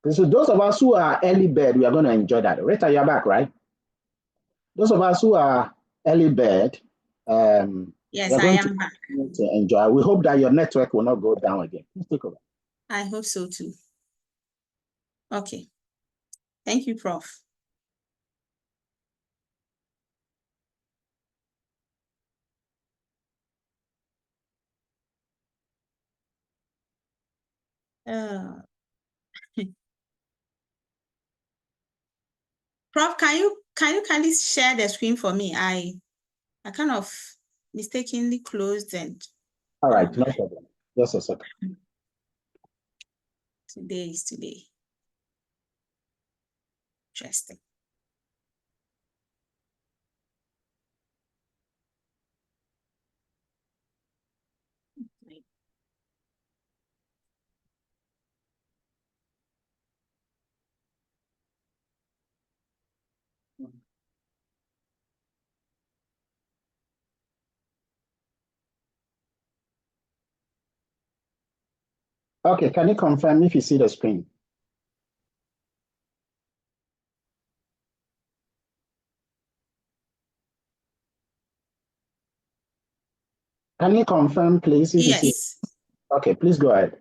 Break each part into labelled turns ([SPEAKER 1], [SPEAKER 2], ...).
[SPEAKER 1] So those of us who are early bird, we are going to enjoy that. Rita, you're back, right? Those of us who are early bird,
[SPEAKER 2] yes, I am back.
[SPEAKER 1] To enjoy. We hope that your network will not go down again. Please take over.
[SPEAKER 2] I hope so too. Okay. Thank you, Prof. Prof, can you kindly share the screen for me? I kind of mistakenly closed and.
[SPEAKER 1] All right, no problem. Just a second.
[SPEAKER 2] Today is today. Interesting.
[SPEAKER 1] Okay, can you confirm if you see the screen? Can you confirm, please? If
[SPEAKER 2] yes.
[SPEAKER 1] You see? Okay, please go ahead.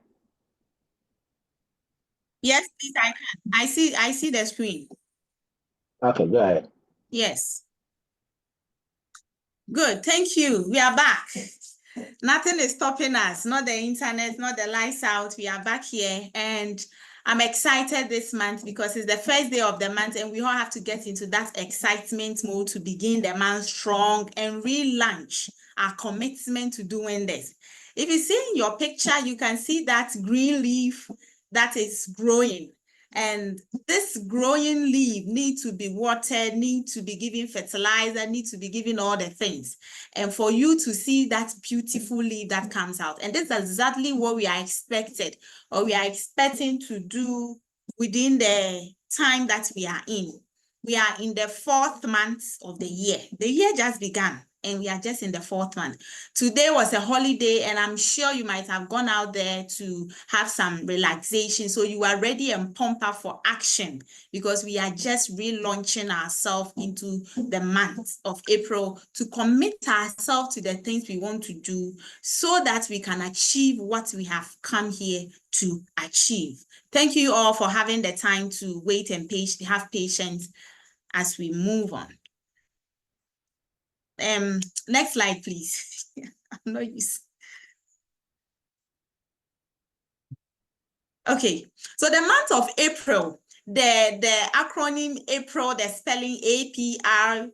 [SPEAKER 2] Yes, please, I can. I see the screen.
[SPEAKER 1] Okay, go ahead.
[SPEAKER 2] Yes. Good, thank you. We are back. Nothing is stopping us, not the internet, not the lights out. We are back here, and I'm excited this month because it's the first day of the month, and we all have to get into that excitement mode to begin the month strong and relaunch our commitment to doing this. If you see in your picture, you can see that green leaf that is growing. And this growing leaf needs to be watered, need to be given fertilizer, need to be given all the things. And for you to see that beautiful leaf that comes out. And this is exactly what we are expected, or we are expecting to do within the time that we are in. We are in the 4th month of the year. The year just began, and we are just in the 4th month. Today was a holiday, and I'm sure you might have gone out there to have some relaxation. So you are ready and pumped up for action, because we are just relaunching ourselves into the month of April to commit ourselves to the things we want to do so that we can achieve what we have come here to achieve. Thank you all for having the time to wait and have patience as we move on. Next slide, please. I'm not used. Okay, so the month of April, the acronym April, the spelling APRIL.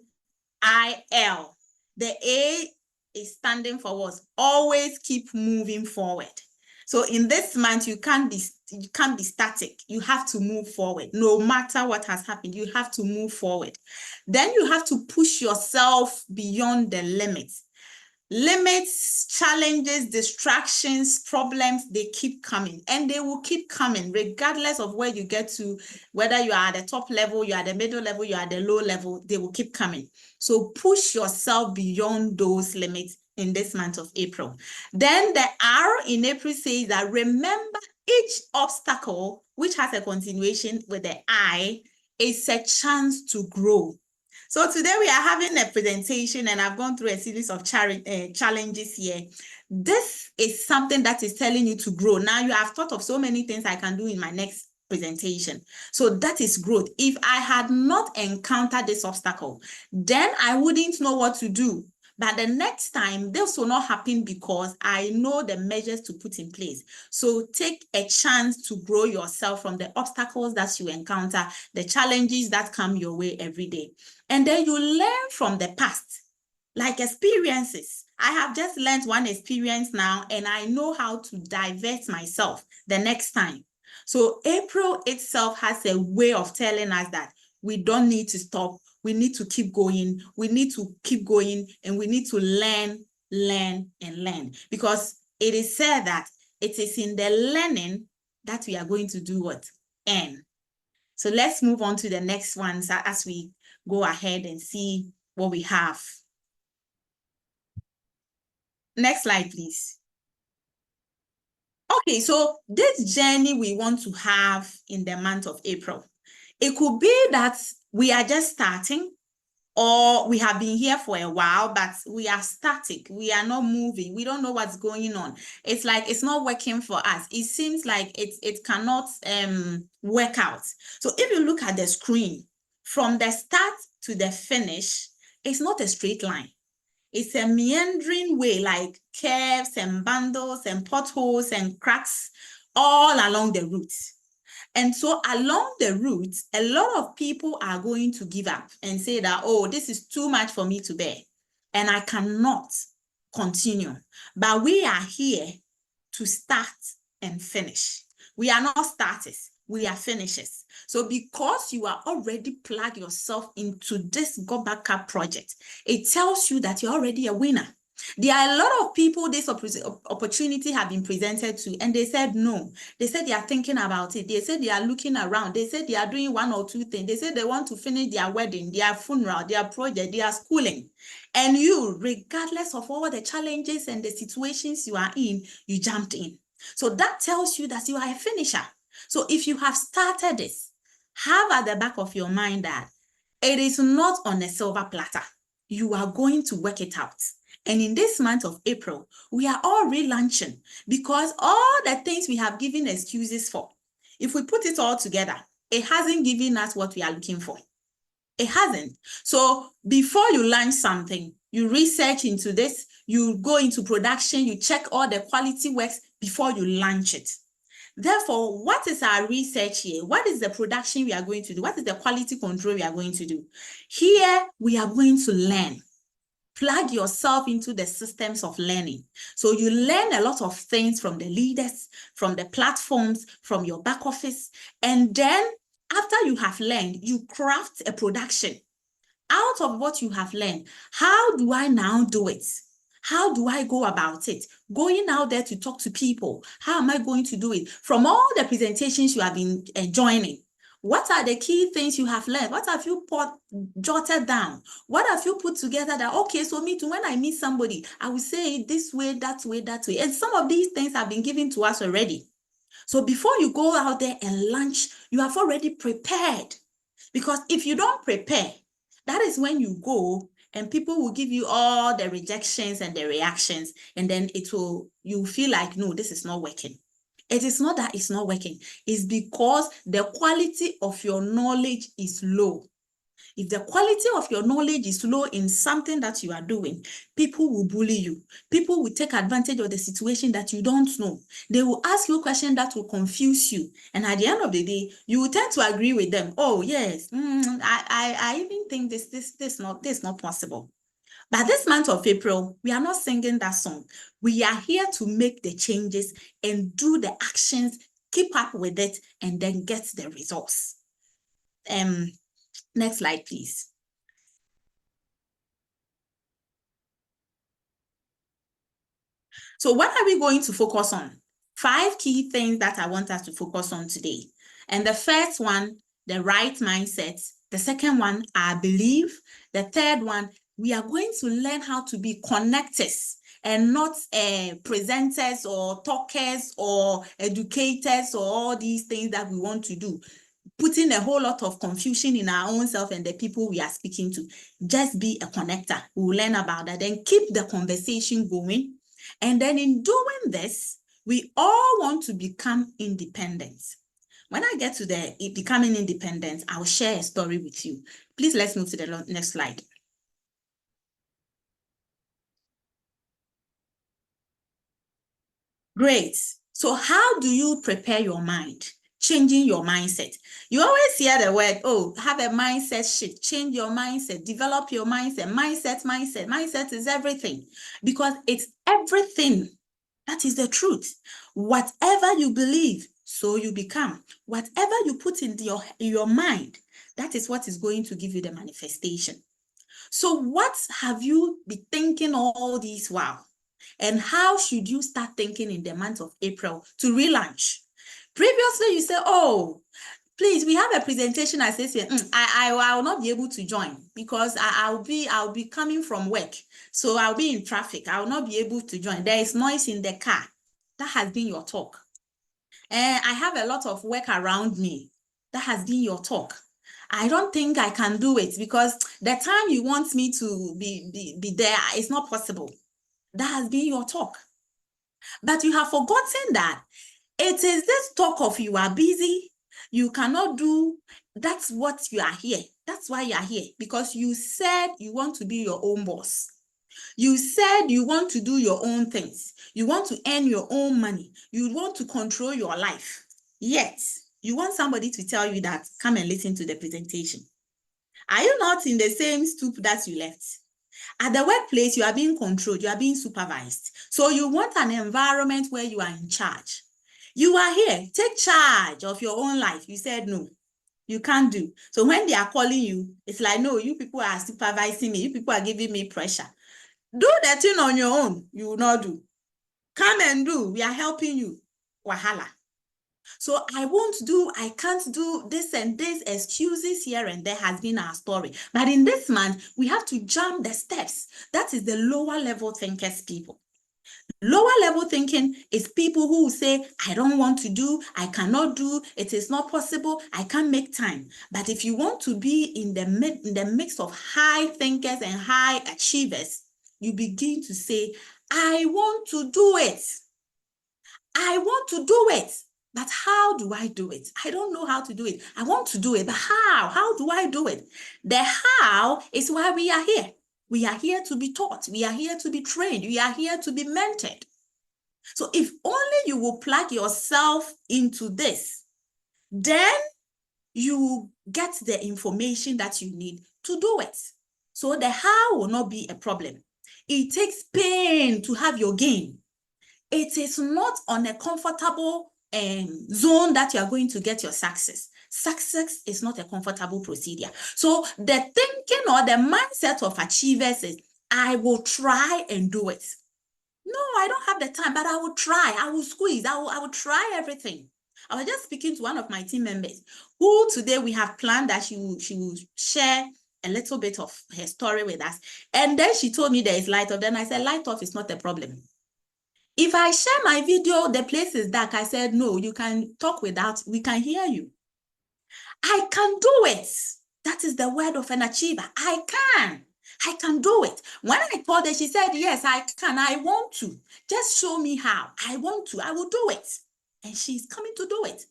[SPEAKER 2] The A is standing for what? Always keep moving forward. So in this month, you can't be static. You have to move forward. No matter what has happened, you have to move forward. Then you have to push yourself beyond the limits. Limits, challenges, distractions, problems, they keep coming, and they will keep coming regardless of where you get to, whether you are at the top level, you are at the middle level, you are at the low level, they will keep coming. So push yourself beyond those limits in this month of April. Then the R in April says that remember each obstacle, which has a continuation with the I, is a chance to grow. So today we are having a presentation, and I've gone through a series of challenges here. This is something that is telling you to grow. Now you have thought of so many things I can do in my next presentation. So that is growth. If I had not encountered this obstacle, then I wouldn't know what to do. But the next time, this will not happen because I know the measures to put in place. So take a chance to grow yourself from the obstacles that you encounter, the challenges that come your way every day. And then you learn from the past, like experiences. I have just learned one experience now, and I know how to divert myself the next time. So April itself has a way of telling us that we don't need to stop. We need to keep going. We need to keep going, and we need to learn, and learn. Because it is said that it is in the learning that we are going to do what? Earn. So let's move on to the next ones as we go ahead and see what we have. Next slide, please. Okay, so this journey we want to have in the month of April, it could be that we are just starting, or we have been here for a while, but we are static. We are not moving. We don't know what's going on. It's like it's not working for us. It seems like it cannot work out. So if you look at the screen, from the start to the finish, it's not a straight line. It's a meandering way, like curves and bundles and potholes and cracks all along the route. And so along the route, a lot of people are going to give up and say that, oh, this is too much for me to bear, and I cannot continue. But we are here to start and finish. We are not starters, we are finishers. So because you are already plugged yourself into this Go Back Up project, it tells you that you're already a winner. There are a lot of people this opportunity have been presented to, and they said no. They said they are thinking about it. They said they are looking around. They said they are doing one or two things. They said they want to finish their wedding, their funeral, their project, their schooling. And you, regardless of all the challenges and the situations you are in, you jumped in. So that tells you that you are a finisher. So if you have started this, have at the back of your mind that it is not on a silver platter. You are going to work it out. And in this month of April, we are all relaunching, because all the things we have given excuses for, if we put it all together, it hasn't given us what we are looking for. It hasn't. So before you launch something, you research into this, you go into production, you check all the quality works before you launch it. Therefore, what is our research here? What is the production we are going to do? What is the quality control we are going to do? Here, we are going to learn. Plug yourself into the systems of learning. So you learn a lot of things from the leaders, from the platforms, from your back office. And then after you have learned, you craft a production out of what you have learned. How do I now do it? How do I go about it? Going out there to talk to people. How am I going to do it? From all the presentations you have been joining, what are the key things you have learned? What have you jotted down? What have you put together that, okay, so me too, when I meet somebody, I will say it this way, that way, that way. And some of these things have been given to us already. So before you go out there and launch, you have already prepared. Because if you don't prepare, that is when you go and people will give you all the rejections and the reactions, and then you feel like, no, this is not working. It is not that it's not working. It's because the quality of your knowledge is low. If the quality of your knowledge is low in something that you are doing, people will bully you. People will take advantage of the situation that you don't know. They will ask you a question that will confuse you. And at the end of the day, you will tend to agree with them. Oh, yes, I even think this is not possible. But this month of April, we are not singing that song. We are here to make the changes and do the actions, keep up with it, and then get the results. Next slide, please. So what are we going to focus on? 5 key things that I want us to focus on today. And the first one, the right mindset. The second one, our belief. The third one, we are going to learn how to be connectors and not presenters or talkers or educators or all these things that we want to do, putting a whole lot of confusion in our own self and the people we are speaking to. Just be a connector. We'll learn about that. Then keep the conversation going. And then in doing this, we all want to become independent. When I get to the becoming independent, I'll share a story with you. Please let's move to the next slide. Great. So how do you prepare your mind? Changing your mindset. You always hear the word, oh, have a mindset shift, change your mindset, develop your mindset. Mindset is everything, because it's everything. That is the truth. Whatever you believe, so you become. Whatever you put in your mind, that is what is going to give you the manifestation. So what have you been thinking all this while? And how should you start thinking in the month of April to relaunch? Previously, you said, oh, please, we have a presentation. I say, I will not be able to join because I'll be coming from work. So I'll be in traffic. I will not be able to join. There is noise in the car. That has been your talk. I have a lot of work around me. That has been your talk. I don't think I can do it because the time you want me to be there, it's not possible. That has been your talk. But you have forgotten that it is this talk of you are busy, you cannot do, that's what you are here. That's why you are here, because you said you want to be your own boss. You said you want to do your own things. You want to earn your own money. You want to control your life. Yet, you want somebody to tell you that, come and listen to the presentation. Are you not in the same stoop that you left? At the workplace, you are being controlled. You are being supervised. So you want an environment where you are in charge. You are here. Take charge of your own life. You said no. You can't do. So when they are calling you, it's like, no, you people are supervising me. You people are giving me pressure. Do that thing on your own. You will not do. Come and do. We are helping you. Wahala. So I won't do, I can't do this and this, excuses here and there has been our story. But in this month, we have to jump the steps. That is the lower level thinkers people. Lower level thinking is people who say, I don't want to do, I cannot do, it is not possible, I can't make time. But if you want to be in the mix of high thinkers and high achievers, you begin to say, I want to do it. I want to do it. But how do I do it? I don't know how to do it. I want to do it, but how? How do I do it? The how is why we are here. We are here to be taught. We are here to be trained. We are here to be mentored. So if only you will plug yourself into this, then you will get the information that you need to do it. So the how will not be a problem. It takes pain to have your gain. It is not on a comfortable zone that you are going to get your success. Success is not a comfortable procedure. So the thinking or the mindset of achievers is, I will try and do it. No, I don't have the time, but I will try. I will squeeze. I will try everything. I was just speaking to one of my team members who today we have planned that she will share a little bit of her story with us. And then she told me there is light off. Then I said, light off is not a problem. If I share my video, the place is dark. I said, no, you can talk without, we can hear you. I can do it. That is the word of an achiever. I can do it. When I told her, she said, yes, I can. I want to. Just show me how. I want to. I will do it. And she's coming to do it.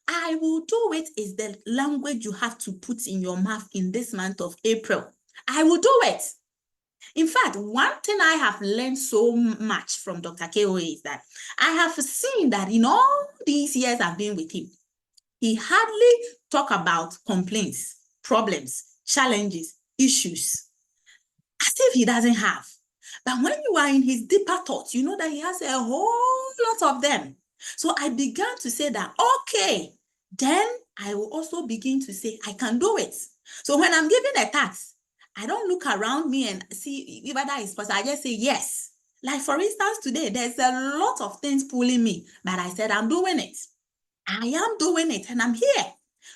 [SPEAKER 2] I will do it is the language you have to put in your mouth in this month of April. I will do it. In fact, one thing I have learned so much from Dr. K.O. is that I have seen that in all these years I've been with him, he hardly talk about complaints, problems, challenges, issues, as if he doesn't have. But when you are in his deeper thoughts, you know that he has a whole lot of them. So I began to say that, okay, then I will also begin to say, I can do it. So when I'm giving a task, I don't look around me and see whether it's possible. I just say yes. Like for instance, today, there's a lot of things pulling me, but I said, I'm doing it. I am doing it and I'm here.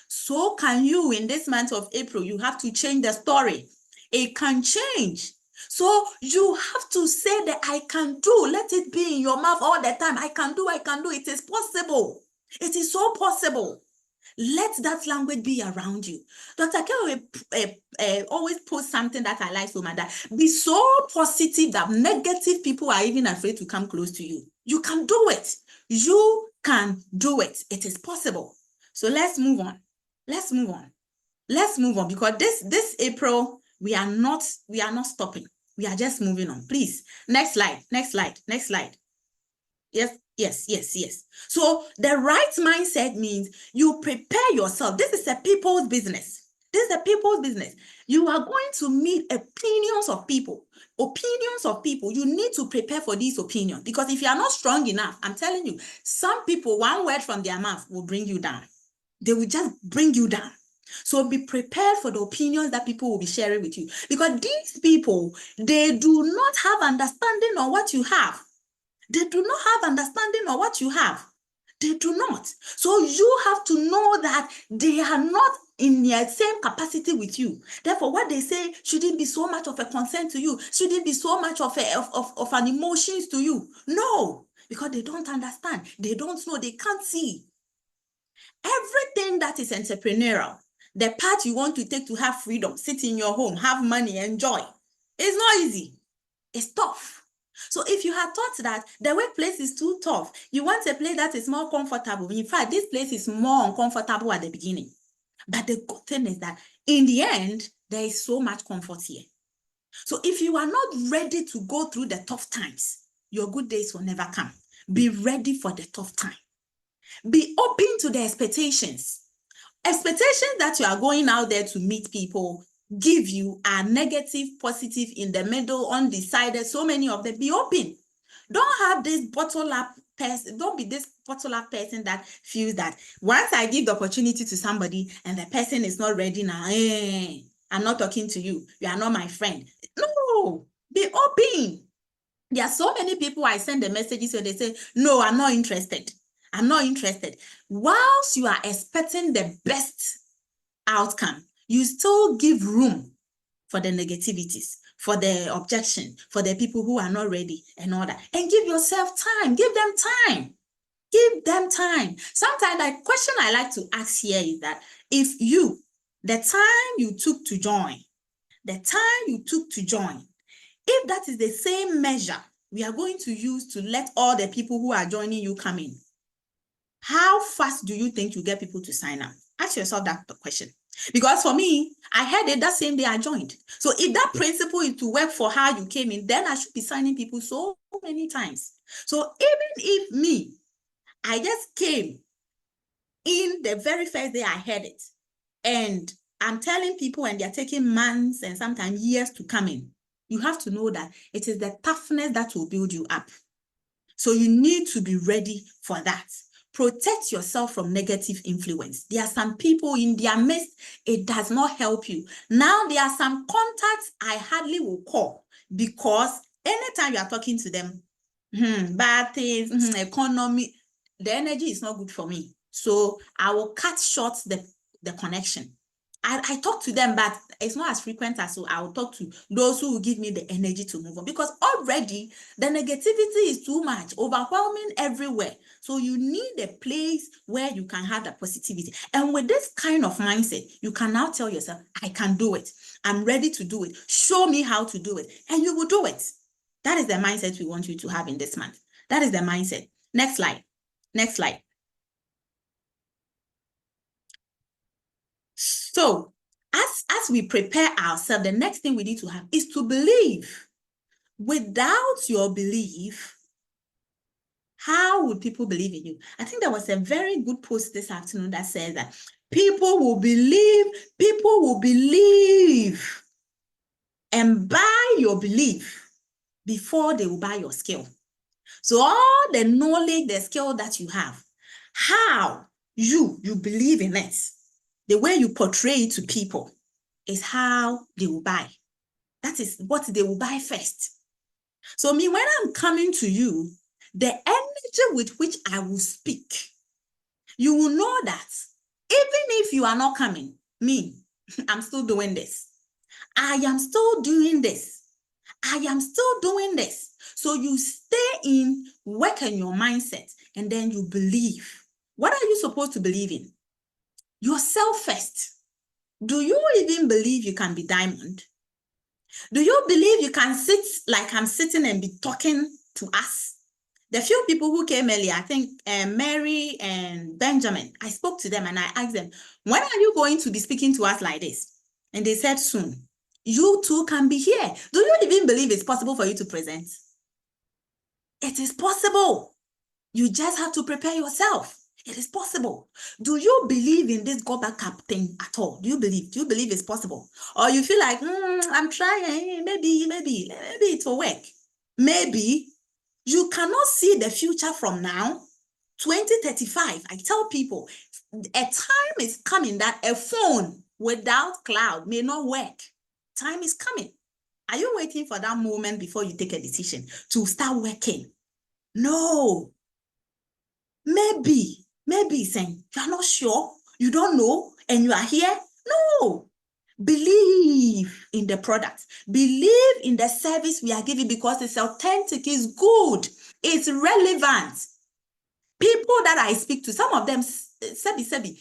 [SPEAKER 2] So can you in this month of April, you have to change the story. It can change. So you have to say that I can do. Let it be in your mouth all the time. I can do. It is possible. It is so possible. Let that language be around you. Dr. K always post something that I like so much, that be so positive that negative people are even afraid to come close to you. You can do it. You can do it. It is possible. So let's move on. Let's move on because this April we are not stopping. We are just moving on. Please, next slide. Yes. So the right mindset means you prepare yourself. This is a people's business. You are going to meet opinions of people. You need to prepare for these opinions, because if you are not strong enough, I'm telling you, some people, one word from their mouth will bring you down. They will just bring you down. So be prepared for the opinions that people will be sharing with you, because these people, they do not have understanding on what you have. They do not have understanding of what you have. They do not. So you have to know that they are not in the same capacity with you. Therefore, what they say shouldn't be so much of a concern to you, shouldn't be so much of an emotions to you. No, because they don't understand. They don't know. They can't see. Everything that is entrepreneurial, the path you want to take to have freedom, sit in your home, have money, enjoy, it's not easy. It's tough. So if you have thought that the workplace is too tough, you want a place that is more comfortable. In fact, this place is more uncomfortable at the beginning. But the good thing is that in the end, there is so much comfort here. So if you are not ready to go through the tough times, your good days will never come. Be ready for the tough time. Be open to the expectations. Expectations that you are going out there to meet people give you are negative, positive, in the middle, undecided, so many of them. Be open. Don't have this bottle up person. Don't be this bottle up person that feels that once I give the opportunity to somebody and the person is not ready now, I'm not talking to you. You are not my friend. No, be open. There are so many people I send the messages where they say, no, I'm not interested. I'm not interested. Whilst you are expecting the best outcome, you still give room for the negativities, for the objection, for the people who are not ready and all that. And give yourself time. Give them time. Give them time. Sometimes the question I like to ask here is that if you, the time you took to join, if that is the same measure we are going to use to let all the people who are joining you come in, how fast do you think you get people to sign up? Ask yourself that question. Because for me, I had it that same day I joined. So if that principle is to work for how you came in, then I should be signing people so many times. So even if me, I just came in the very first day I heard it, and I'm telling people and they're taking months and sometimes years to come in, you have to know that it is the toughness that will build you up. So you need to be ready for that. Protect yourself from negative influence. There are some people in their midst, it does not help you. Now, there are some contacts I hardly will call because anytime you are talking to them, bad things, economy, the energy is not good for me. So I will cut short the connection. I talk to them, but it's not as frequent as so I will talk to those who will give me the energy to move on, because already the negativity is too much, overwhelming everywhere. So you need a place where you can have that positivity. And with this kind of mindset, you can now tell yourself, I can do it. I'm ready to do it. Show me how to do it. And you will do it. That is the mindset we want you to have in this month. That is the mindset. Next slide. Next slide. So as we prepare ourselves, the next thing we need to have is to believe. Without your belief, how would people believe in you? I think there was a very good post this afternoon that says that people will believe and buy your belief before they will buy your skill. So all the knowledge, the skill that you have, how you believe in it, the way you portray it to people is how they will buy. That is what they will buy first. So me, when I'm coming to you, the energy with which I will speak, you will know that even if you are not coming, me, I'm still doing this. I am still doing this. I am still doing this. So you stay in, work on your mindset, and then you believe. What are you supposed to believe in? Yourself first. Do you even believe you can be diamond? Do you believe you can sit like I'm sitting and be talking to us? The few people who came earlier, I think Mary and Benjamin, I spoke to them and I asked them, when are you going to be speaking to us like this? And they said soon. You too can be here. Do you even believe it's possible for you to present? It is possible. You just have to prepare yourself. It is possible. Do you believe in this go back up thing at all? Do you believe it's possible? Or you feel like, I'm trying, maybe it will work. Maybe you cannot see the future from now. 2035, I tell people, a time is coming that a phone without cloud may not work. Time is coming. Are you waiting for that moment before you take a decision to start working? No. Maybe saying you are not sure, you don't know, and you are here. No. Believe in the product. Believe in the service we are giving because it's authentic, it's good. It's relevant. People that I speak to, some of them, sebi,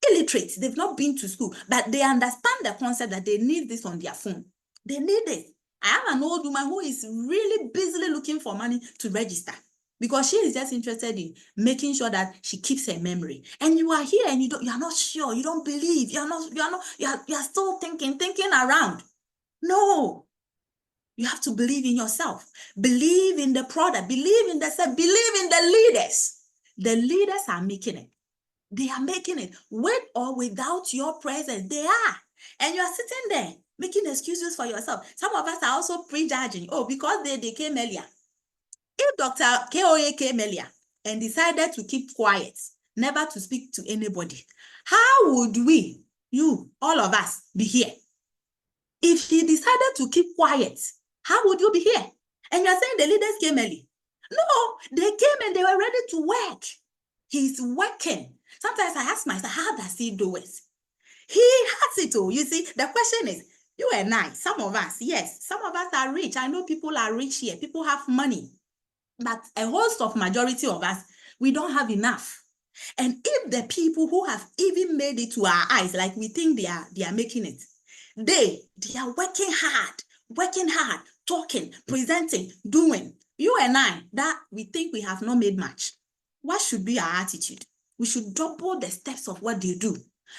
[SPEAKER 2] illiterate, they've not been to school, but they understand the concept that they need this on their phone. They need it. I have an old woman who is really busily looking for money to register because she is just interested in making sure that she keeps her memory. And you are here and you are not sure, you don't believe, you are still thinking around. No. You have to believe in yourself, believe in the product, believe in the set, believe in the leaders. The leaders are making it. They are making it. With or without your presence, they are. And you are sitting there making excuses for yourself. Some of us are also prejudging. Oh, because they came earlier. If Dr. KOA came earlier and decided to keep quiet, never to speak to anybody, how would we, you, all of us, be here? If he decided to keep quiet, how would you be here? And you're saying the leaders came early. No, they came and they were ready to work. He's working. Sometimes I ask myself, how does he do it? He has it all. You see, the question is, you and I, some of us, yes, some of us are rich. I know people are rich here. People have money. But a host of majority of us, we don't have enough. And if the people who have even made it to our eyes, like we think they are making it, they are working hard, talking, presenting, doing. You and I, that we think we have not made much. What should be our attitude? We should double the steps of what they do.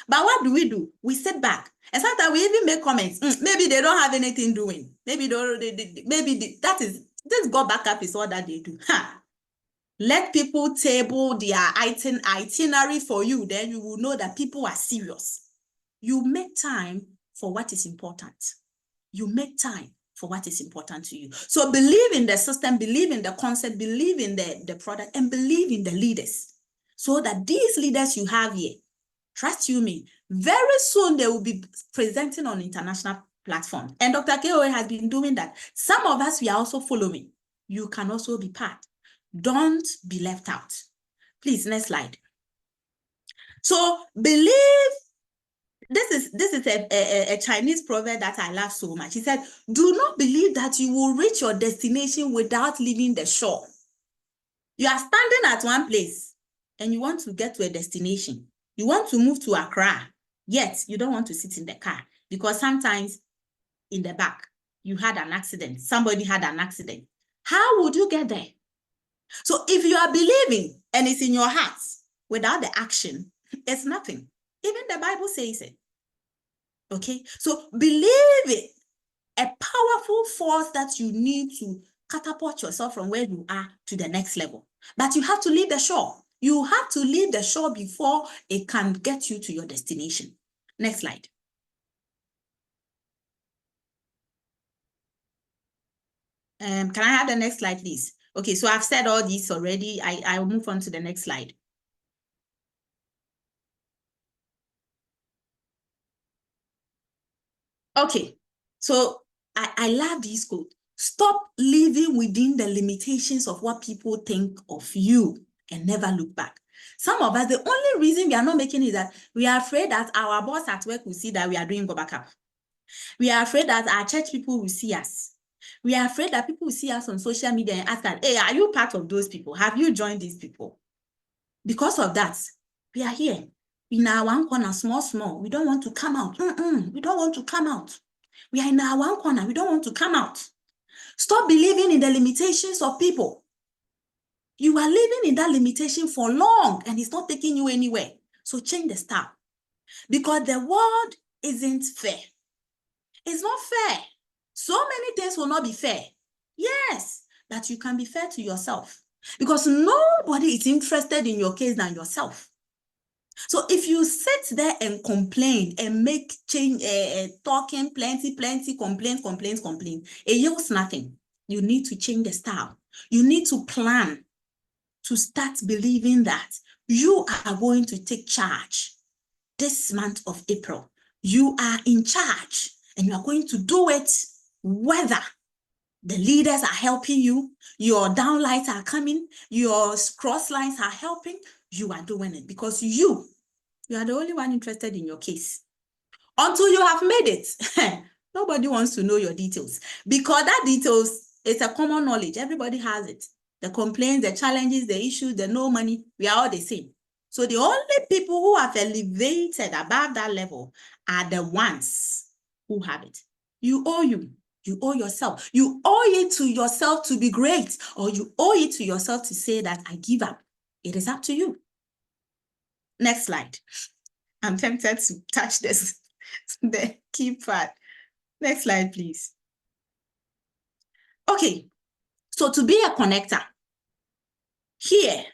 [SPEAKER 2] But what do? We sit back. And sometimes we even make comments. Maybe they don't have anything doing. Maybe this go back up is all that they do. Let people table their itinerary for you. Then you will know that people are serious. You make time for what is important. You make time for what is important to you. So believe in the system, believe in the concept, believe in the product, and believe in the leaders. So that these leaders you have here, trust you me, very soon they will be presenting on international platforms. And Dr. KOA has been doing that. Some of us, we are also following. You can also be part. Don't be left out. Please, next slide. So believe. This is a Chinese proverb that I love so much. He said, do not believe that you will reach your destination without leaving the shore. You are standing at one place and you want to get to a destination. You want to move to Accra, yet you don't want to sit in the car because sometimes in the back, you had an accident. Somebody had an accident. How would you get there? So if you are believing and it's in your heart without the action, it's nothing. Even the Bible says it. Okay, so believe it. A powerful force that you need to catapult yourself from where you are to the next level. But you have to leave the shore. You have to leave the shore before it can get you to your destination. Next slide. Can I have the next slide, please? Okay, so I've said all this already. I'll move on to the next slide. Okay, so I love this quote. Stop living within the limitations of what people think of you and never look back. Some of us, the only reason we are not making it is that we are afraid that our boss at work will see that we are doing go back up. We are afraid that our church people will see us. We are afraid that people will see us on social media and ask us, hey, are you part of those people? Have you joined these people? Because of that, we are here in our one corner, small. We don't want to come out. We don't want to come out. We are in our one corner. We don't want to come out. Stop believing in the limitations of people. You are living in that limitation for long and it's not taking you anywhere. So change the style. Because the world isn't fair. It's not fair. So many things will not be fair. Yes, but you can be fair to yourself. Because nobody is interested in your case than yourself. So if you sit there and complain and make change, talking plenty, complaints, it yields nothing. You need to change the style. You need to plan to start believing that you are going to take charge this month of April. You are in charge and you are going to do it whether the leaders are helping you, your downlights are coming, your cross lines are helping, you are doing it because you are the only one interested in your case. Until you have made it, nobody wants to know your details because that details is a common knowledge. Everybody has it. the complaints, the challenges, the issues, the no money, we are all the same. So the only people who have elevated above that level are the ones who have it. You owe yourself. You owe it to yourself to be great, or you owe it to yourself to say that I give up. It is up to you. Next slide. I'm tempted to touch this, the key part. Next slide, please. Okay, so to be a connector, here,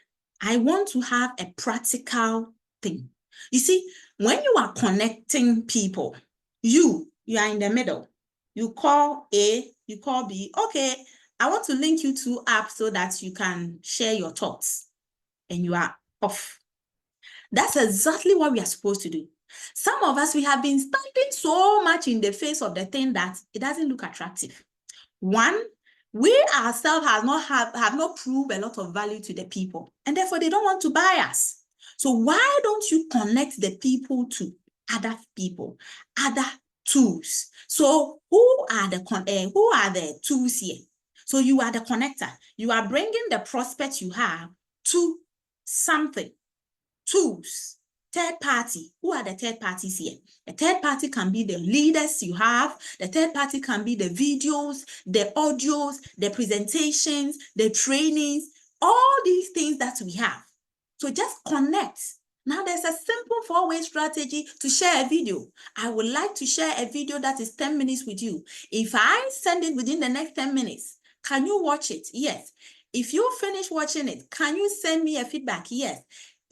[SPEAKER 2] I want to have a practical thing. You see, when you are connecting people, you are in the middle. You call A, you call B. Okay, I want to link you two up so that you can share your thoughts. And you are off. That's exactly what we are supposed to do. Some of us, we have been standing so much in the face of the thing that it doesn't look attractive. One, we ourselves have not proved a lot of value to the people, and therefore they don't want to buy us. So why don't you connect the people to other people, other tools? So who are the tools here? So you are the connector. You are bringing the prospect you have to something, tools. Third party. Who are the third parties here? The third party can be the leaders you have. The third party can be the videos, the audios, the presentations, the trainings, all these things that we have. So just connect. Now there's a simple 4-way strategy to share a video. I would like to share a video that is 10 minutes with you. If I send it within the next 10 minutes, can you watch it? Yes. If you finish watching it, can you send me a feedback? Yes.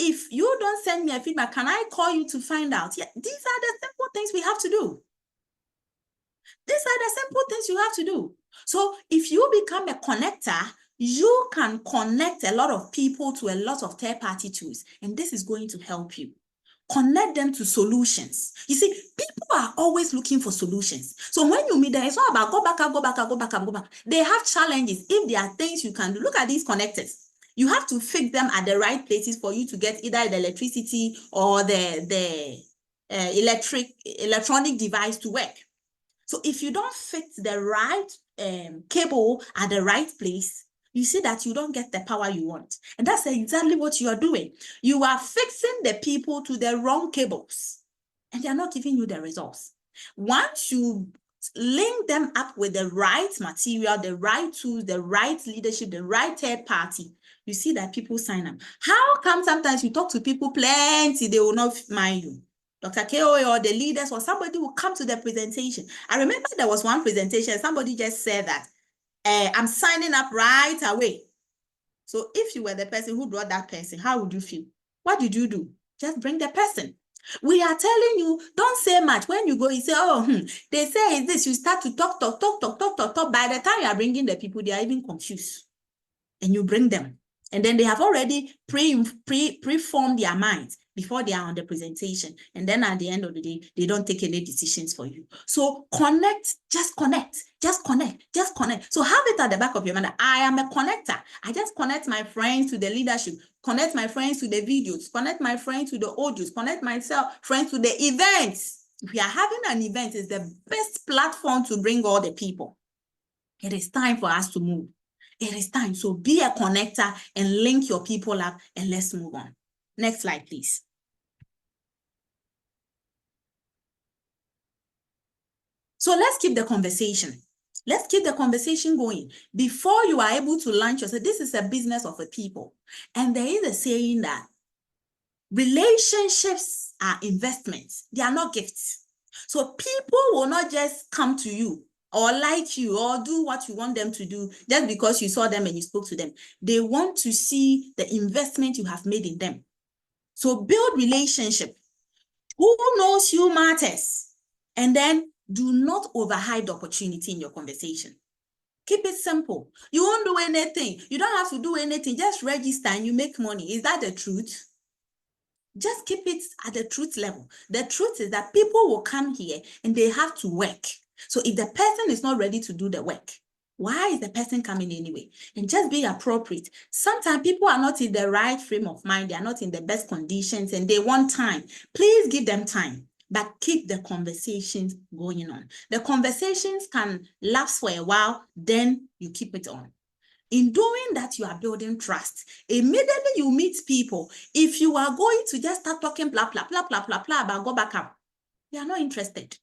[SPEAKER 2] If you don't send me a feedback, can I call you to find out? Yeah, these are the simple things we have to do. These are the simple things you have to do. So if you become a connector, you can connect a lot of people to a lot of third-party tools, and this is going to help you. Connect them to solutions. You see, people are always looking for solutions. So when you meet them, it's not about go back up, go back up, go back up, go back. They have challenges. If there are things you can do, look at these connectors. You have to fix them at the right places for you to get either the electricity or the electronic device to work. So if you don't fix the right cable at the right place, you see that you don't get the power you want. And that's exactly what you are doing. You are fixing the people to the wrong cables, and they're not giving you the results. Once you link them up with the right material, the right tools, the right leadership, the right third party, you see that people sign up. How come sometimes you talk to people plenty, they will not mind you? Dr. Ko or the leaders or somebody will come to the presentation. I remember there was one presentation, somebody just said that, I'm signing up right away. So if you were the person who brought that person, how would you feel? What did you do? Just bring the person. We are telling you, don't say much. When you go, you say, they say it's this. You start to talk. By the time you are bringing the people, they are even confused. And you bring them. And then they have already pre-formed their minds before they are on the presentation. And then at the end of the day, they don't take any decisions for you. So connect, just connect, just connect, just connect. So have it at the back of your mind. I am a connector. I just connect my friends to the leadership, connect my friends to the videos, connect my friends to the audios, connect friends to the events. If we are having an event, it's the best platform to bring all the people. It is time for us to move. It is time. So be a connector and link your people up, and let's move on. Next slide, please. So let's keep the conversation. Let's keep the conversation going. Before you are able to launch yourself, this is a business of a people. And there is a saying that relationships are investments. They are not gifts. So people will not just come to you or like you or do what you want them to do just because you saw them and you spoke to them. They want to see the investment you have made in them. So build relationship. Who knows you matters. And then do not overhype the opportunity in your conversation. Keep it simple. You won't do anything. You don't have to do anything. Just register and you make money. Is that the truth? Just keep it at the truth level. The truth is that people will come here and they have to work. So if the person is not ready to do the work, why is the person coming anyway? And just be appropriate. Sometimes people are not in the right frame of mind. They are not in the best conditions and they want time. Please give them time, but keep the conversations going on. The conversations can last for a while, then you keep it on. In doing that, you are building trust. Immediately you meet people. If you are going to just start talking blah, blah, blah, blah, blah, blah, about go back up, they are not interested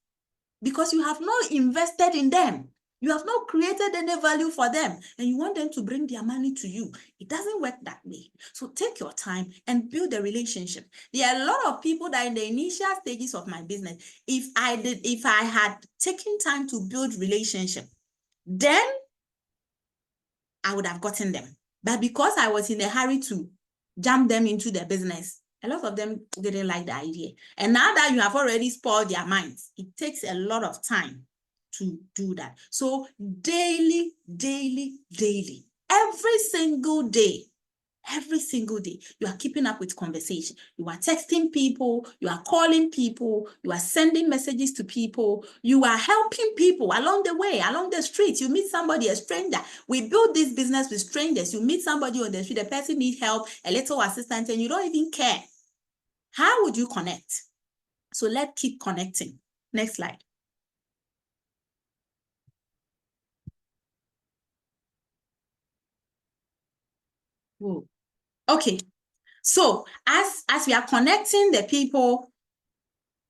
[SPEAKER 2] because you have not invested in them. You have not created any value for them, and you want them to bring their money to you. It doesn't work that way. So take your time and build a relationship. There are a lot of people that in the initial stages of my business, if I had taken time to build relationship, then I would have gotten them. But because I was in a hurry to jump them into the business, a lot of them didn't like the idea. And now that you have already spoiled their minds, it takes a lot of time to do that. So daily, every single day, you are keeping up with conversation. You are texting people, you are calling people, you are sending messages to people, you are helping people along the way, along the street. You meet somebody, a stranger. We build this business with strangers. You meet somebody on the street, the person needs help, a little assistance, and you don't even care. How would you connect? So let's keep connecting. Next slide. Ooh. Okay, so as we are connecting the people,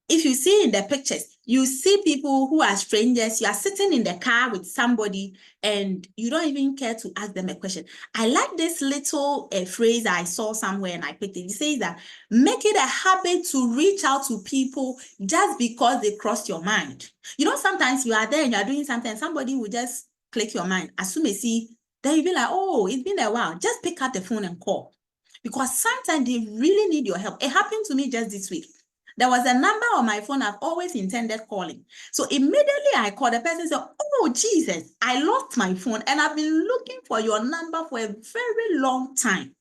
[SPEAKER 2] if you see in the pictures, you see people who are strangers. You are sitting in the car with somebody and you don't even care to ask them a question. I like this little phrase I saw somewhere and I picked it. It says that make it a habit to reach out to people just because they crossed your mind. You know, sometimes you are there and you are doing something and somebody will just click your mind. As soon as you see, then you'll be like, oh, it's been a while. Just pick up the phone and call. Because sometimes they really need your help. It happened to me just this week. There was a number on my phone I've always intended calling. So immediately I called the person and said, oh, Jesus, I lost my phone and I've been looking for your number for a very long time.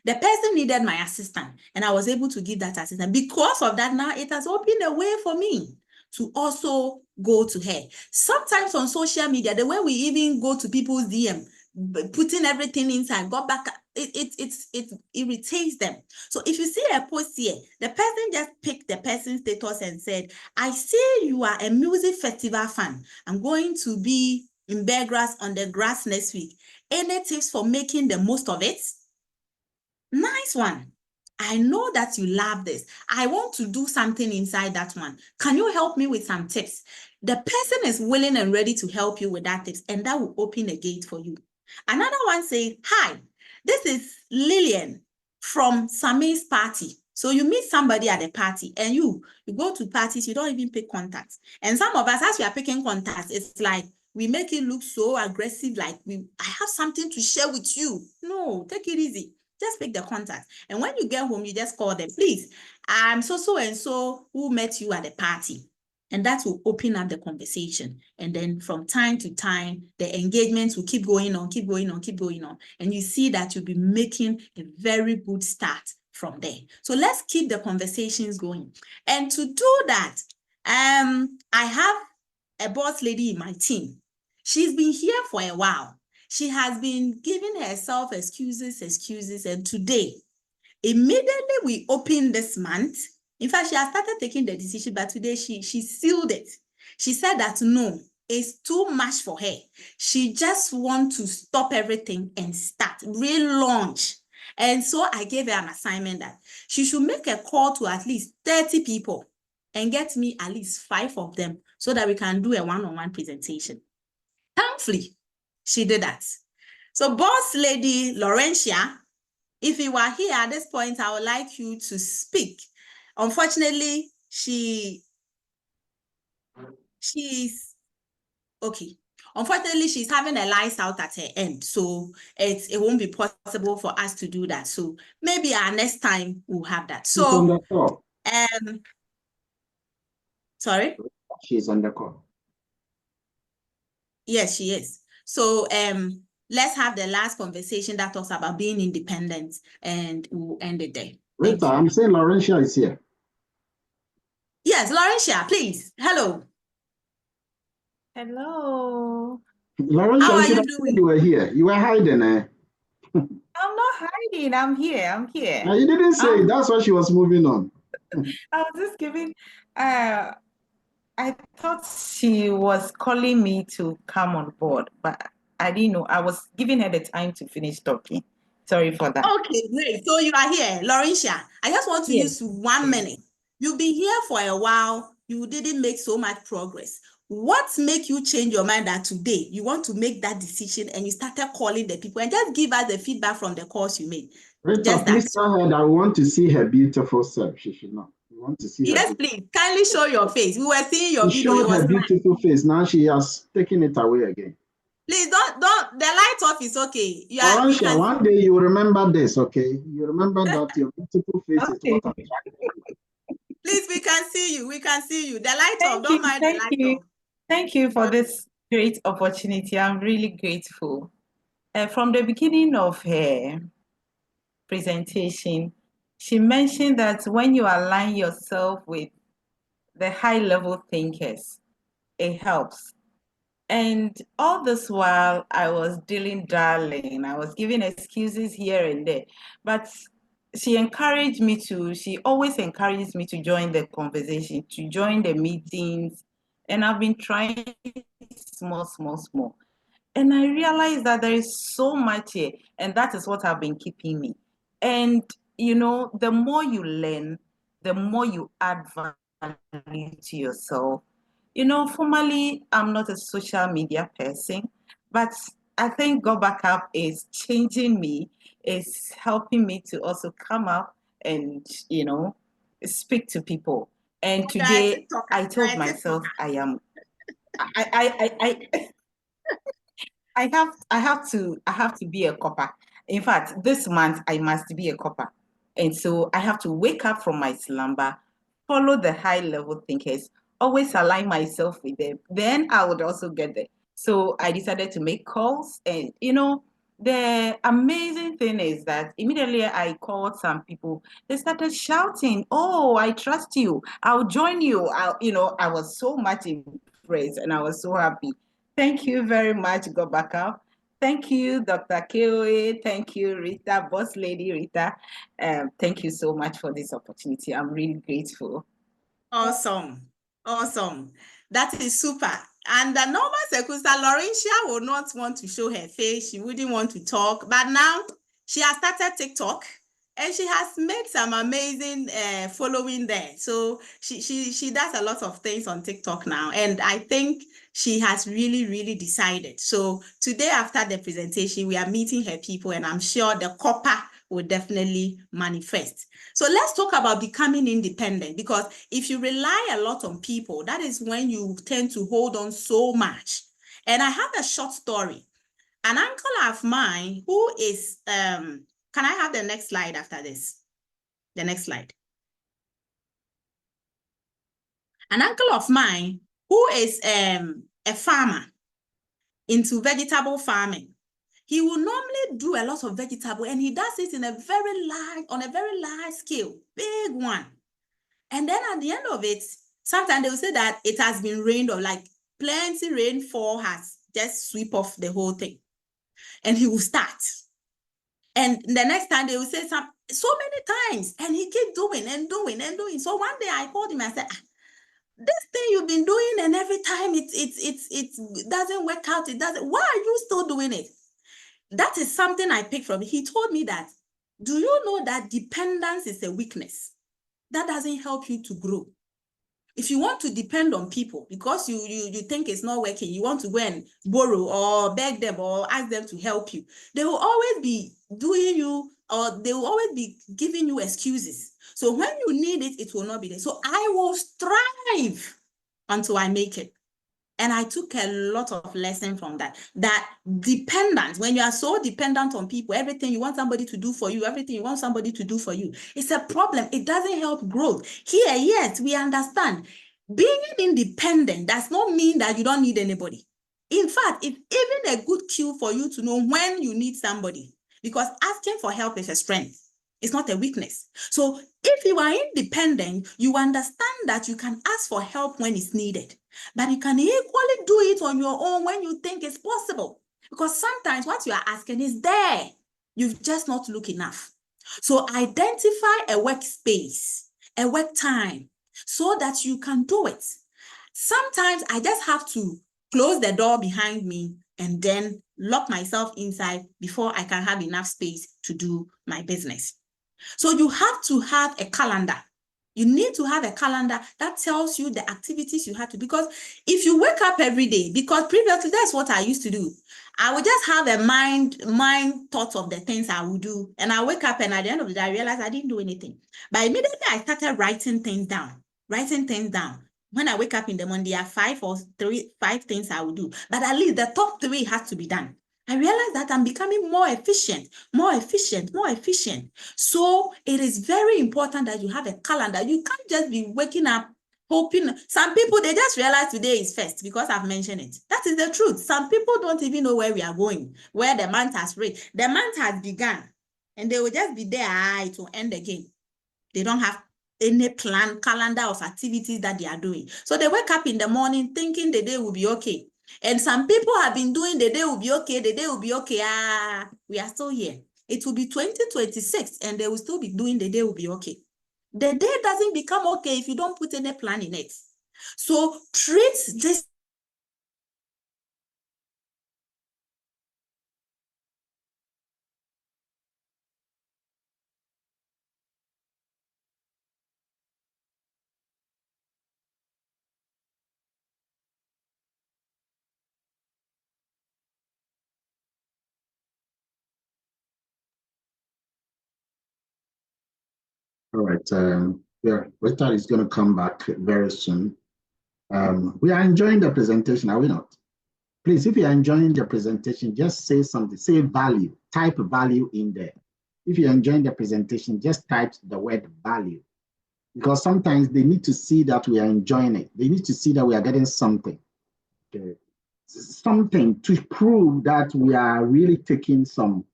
[SPEAKER 2] The person needed my assistant and I was able to give that assistant. Because of that, now it has opened a way for me to also go to her. Sometimes on social media, the way we even go to people's DM, putting everything inside, go back, it irritates them. So if you see a post here, the person just picked the person's status and said, I see you are a music festival fan. I'm going to be in Bear Grass on the grass next week. Any tips for making the most of it? Nice one. I know that you love this. I want to do something inside that one. Can you help me with some tips? The person is willing and ready to help you with that tips, and that will open a gate for you. Another one says, hi, this is Lillian from Sammy's party. So you meet somebody at a party and you go to parties, you don't even pick contacts. And some of us, as we are picking contacts, it's like we make it look so aggressive, like I have something to share with you. No, take it easy. Just pick the contact. And when you get home, you just call them. Please, I'm so and so who met you at the party. And that will open up the conversation. And then from time to time, the engagements will keep going on. And you see that you'll be making a very good start from there. So let's keep the conversations going. And to do that, I have a boss lady in my team. She's been here for a while. She has been giving herself excuses, and today, immediately we opened this month. In fact, she has started taking the decision, but today she sealed it. She said that no, it's too much for her. She just wants to stop everything and start, relaunch. And so I gave her an assignment that she should make a call to at least 30 people and get me at least 5 of them so that we can do a one-on-one presentation. Thankfully, she did that. So boss lady Laurentia, if you are here at this point, I would like you to speak. Unfortunately, she's okay. Unfortunately, she's having a lights out at her end, so it won't be possible for us to do that. So maybe our next time we'll have that.
[SPEAKER 1] So she's on the call.
[SPEAKER 2] Sorry?
[SPEAKER 1] She's on the call.
[SPEAKER 2] Yes, she is. So let's have the last conversation that talks about being independent, and we'll end it there.
[SPEAKER 1] Rita, I'm saying Laurentia is here.
[SPEAKER 2] Yes, Laurentia, please. Hello.
[SPEAKER 3] Hello.
[SPEAKER 1] Laurentia,
[SPEAKER 2] how are you doing?
[SPEAKER 1] You were here. You were hiding, eh?
[SPEAKER 3] I'm not hiding. I'm here.
[SPEAKER 1] No, you didn't say it. That's why she was moving on.
[SPEAKER 3] I was just giving. I thought she was calling me to come on board, but I didn't know. I was giving her the time to finish talking. Sorry for that.
[SPEAKER 2] Okay, great. So you are here, Laurentia. I just want to use 1 minute. You've been here for a while. You didn't make so much progress. What make you change your mind that today you want to make that decision and you started calling the people and just give us the feedback from the calls you made?
[SPEAKER 1] Rita,
[SPEAKER 2] Just
[SPEAKER 1] please
[SPEAKER 2] that.
[SPEAKER 1] tell her that I want to see her beautiful self. She should know. We want to see her.
[SPEAKER 2] Yes, please. Kindly show your face. We were seeing your
[SPEAKER 1] She
[SPEAKER 2] video. It
[SPEAKER 1] showed
[SPEAKER 2] was
[SPEAKER 1] her
[SPEAKER 2] nice.
[SPEAKER 1] beautiful face. Now she has taken it away again.
[SPEAKER 2] Please don't. The light off is okay. We
[SPEAKER 1] Laurentia,
[SPEAKER 2] can
[SPEAKER 1] one day you remember this, okay? You remember that your beautiful face is what attracted you.
[SPEAKER 2] Please, we can see you. We can see you. The light off.
[SPEAKER 3] Thank
[SPEAKER 2] Don't
[SPEAKER 3] you.
[SPEAKER 2] mind the
[SPEAKER 3] Thank
[SPEAKER 2] light
[SPEAKER 3] you.
[SPEAKER 2] off.
[SPEAKER 3] Thank you for this great opportunity. I'm really grateful. From the beginning of her presentation, she mentioned that when you align yourself with the high-level thinkers, it helps. And all this while, I was dealing darling. I was giving excuses here and there. But she always encourages me to join the conversation, to join the meetings. And I've been trying small. And I realized that there is so much here. And that is what have been keeping me. And, the more you learn, the more you add value to yourself. Formally, I'm not a social media person, but I think Go Back Up is changing me, is helping me to also come up and, speak to people. And today, I told myself I have to be a copper. In fact, this month I must be a copper. And so I have to wake up from my slumber, follow the high level thinkers, always align myself with them. Then I would also get there. So I decided to make calls. And the amazing thing is that immediately I called some people, they started shouting, "Oh, I trust you. I'll join you." I was so much impressed and I was so happy. Thank you very much, Go Back Up. Thank you, Dr. Koe. Thank you, Rita, Boss Lady Rita. Thank you so much for this opportunity. I'm really grateful.
[SPEAKER 2] Awesome. That is super. And the normal sequence, Laurentia would not want to show her face. She wouldn't want to talk. But now she has started TikTok and she has made some amazing following there. So she does a lot of things on TikTok now. And I think she has really decided. So today after the presentation, we are meeting her people and I'm sure the copper will definitely manifest. So let's talk about becoming independent, because if you rely a lot on people, that is when you tend to hold on so much. And I have a short story. An uncle of mine who is, can I have the next slide after this? The next slide. An uncle of mine who is a farmer into vegetable farming. He will normally do a lot of vegetable and he does it on a very large scale, big one. And then at the end of it, sometimes they will say that it has been rained or like plenty rainfall has just sweep off the whole thing. And he will start. And the next time they will say so many times, and he keep doing and doing and doing. So one day I called him and I said, this thing you've been doing and every time it doesn't work out, why are you still doing it? That is something I picked from him. He told me that, do you know that dependence is a weakness? That doesn't help you to grow. If you want to depend on people because you think it's not working, you want to go and borrow or beg them or ask them to help you, they will always be doing you, or they will always be giving you excuses. So when you need it, it will not be there. So I will strive until I make it. And I took a lot of lesson from that dependence, when you are so dependent on people, everything you want somebody to do for you, everything you want somebody to do for you, it's a problem. It doesn't help growth. Here, yes, we understand. Being independent does not mean that you don't need anybody. In fact, it's even a good cue for you to know when you need somebody, because asking for help is a strength. It's not a weakness. So if you are independent, you understand that you can ask for help when it's needed, but you can equally do it on your own when you think it's possible. Because sometimes what you are asking is there. You've just not looked enough. So identify a workspace, a work time, so that you can do it. Sometimes I just have to close the door behind me and then lock myself inside before I can have enough space to do my business. So you have to have a calendar. You need to have a calendar that tells you the activities you have to, because if you wake up every day, because previously that's what I used to do. I would just have a mind thought of the things I would do. And I wake up and at the end of the day, I realized I didn't do anything. But immediately I started writing things down. When I wake up in the morning, there are 5 things I will do. But at least the top 3 has to be done. I realized that I'm becoming more efficient. So it is very important that you have a calendar. You can't just be waking up hoping. Some people, they just realize today is first because I've mentioned it. That is the truth. Some people don't even know where we are going, where the month has reached. The month has begun and they will just be there, it will end again. They don't have any plan, calendar of activities that they are doing. So they wake up in the morning thinking the day will be okay. And some people have been doing the day will be okay, we are still here. It will be 2026 and they will still be doing the day will be okay. The day doesn't become okay if you don't put any plan in it. So treat this.
[SPEAKER 1] All right. Yeah, Rita is going to come back very soon. We are enjoying the presentation, are we not? Please, if you are enjoying the presentation, just say something. Say value. Type value in there. If you're enjoying the presentation, just type the word value. Because sometimes they need to see that we are enjoying it. They need to see that we are getting something. Okay. Something to prove that we are really taking some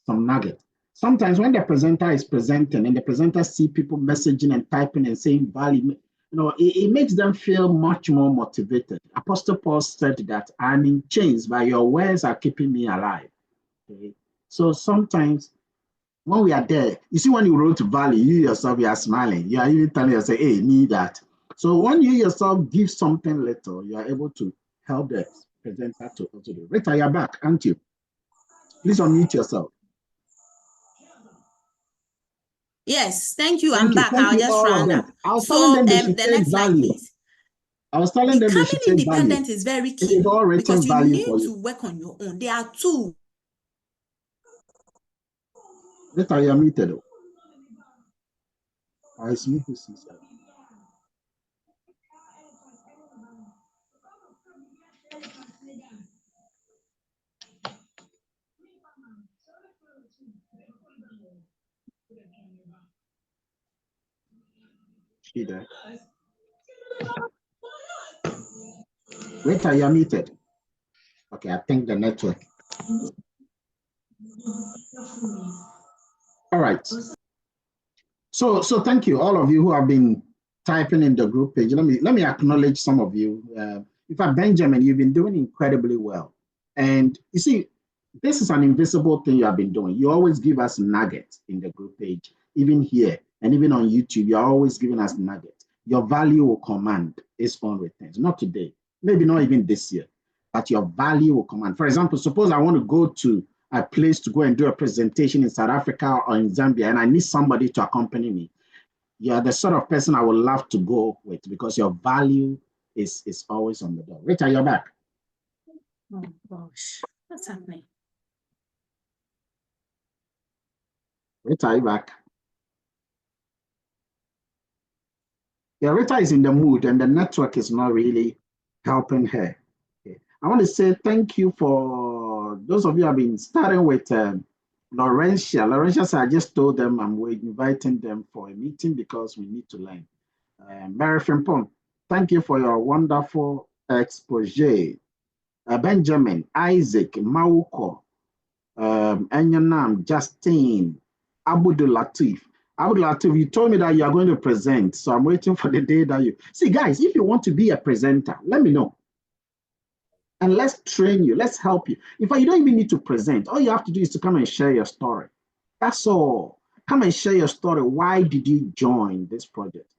[SPEAKER 1] nugget. Sometimes when the presenter is presenting and the presenter see people messaging and typing and saying value, it makes them feel much more motivated. Apostle Paul said that I'm in chains, but your words are keeping me alive. Okay? So sometimes when we are there, you see, when you wrote value, you yourself, you are smiling. You are even telling yourself, hey, need that. So when you yourself give something little, you are able to help the presenter to also do. Rita, you're back, aren't you? Please unmute yourself.
[SPEAKER 2] Yes, thank you. I'm back. I'll just round up.
[SPEAKER 1] I was telling them they should
[SPEAKER 2] the
[SPEAKER 1] say
[SPEAKER 2] next slide,
[SPEAKER 1] value.
[SPEAKER 2] please.
[SPEAKER 1] I was telling them they should say value.
[SPEAKER 2] Becoming independent is very key because you need to work on your own. There are two.
[SPEAKER 1] Rita, you're muted. I see who sees that. She there. Rita, you're muted. Okay, I think the network. All right. So thank you, all of you who have been typing in the group page. Let me acknowledge some of you. In fact, Benjamin, you've been doing incredibly well. And you see, this is an invisible thing you have been doing. You always give us nuggets in the group page, even here and even on YouTube. You're always giving us nuggets. Your value will command its own returns. Not today, maybe not even this year, but your value will command. For example, suppose I want to go to a place to go and do a presentation in South Africa or in Zambia, and I need somebody to accompany me. You're the sort of person I would love to go with because your value is always on the door. Rita, you're back.
[SPEAKER 2] Oh gosh, what's happening?
[SPEAKER 1] Rita, you're back. Yeah, Rita is in the mood and the network is not really helping her. Okay. I want to say thank you for those of you who have been starting with Laurentia. Laurentia said, I just told them I'm inviting them for a meeting because we need to learn. Mary Frimpong, thank you for your wonderful expose. Benjamin, Isaac, Mauko, Enyanam, Justine, Abdul Latif. Abdul Latif, you told me that you are going to present, so I'm waiting for the day that you... See, guys, if you want to be a presenter, let me know. And let's train you. Let's help you. In fact, you don't even need to present. All you have to do is to come and share your story. That's all. Come and share your story. Why did you join this project?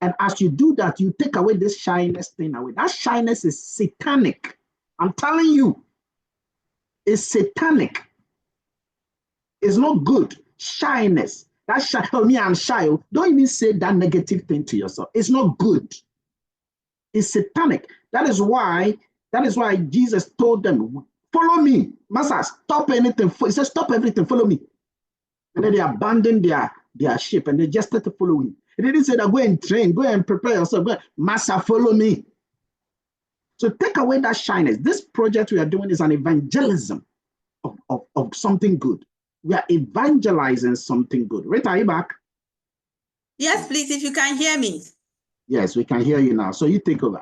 [SPEAKER 1] And as you do that, you take away this shyness thing away. That shyness is satanic. I'm telling you. is satanic. It's not good. Shyness. That shy, oh, me, I'm shy. Don't even say that negative thing to yourself. It's not good. It's satanic. That is why Jesus told them, follow me. Master, stop anything. He said, stop everything, follow me. And then they abandoned their ship and they just started following. He didn't say that go and train, go and prepare yourself. Go, Master, follow me. So take away that shyness. This project we are doing is an evangelism of something good. We are evangelizing something good. Rita, are you back?
[SPEAKER 2] Yes, please, if you can hear me.
[SPEAKER 1] Yes, we can hear you now. So you take over.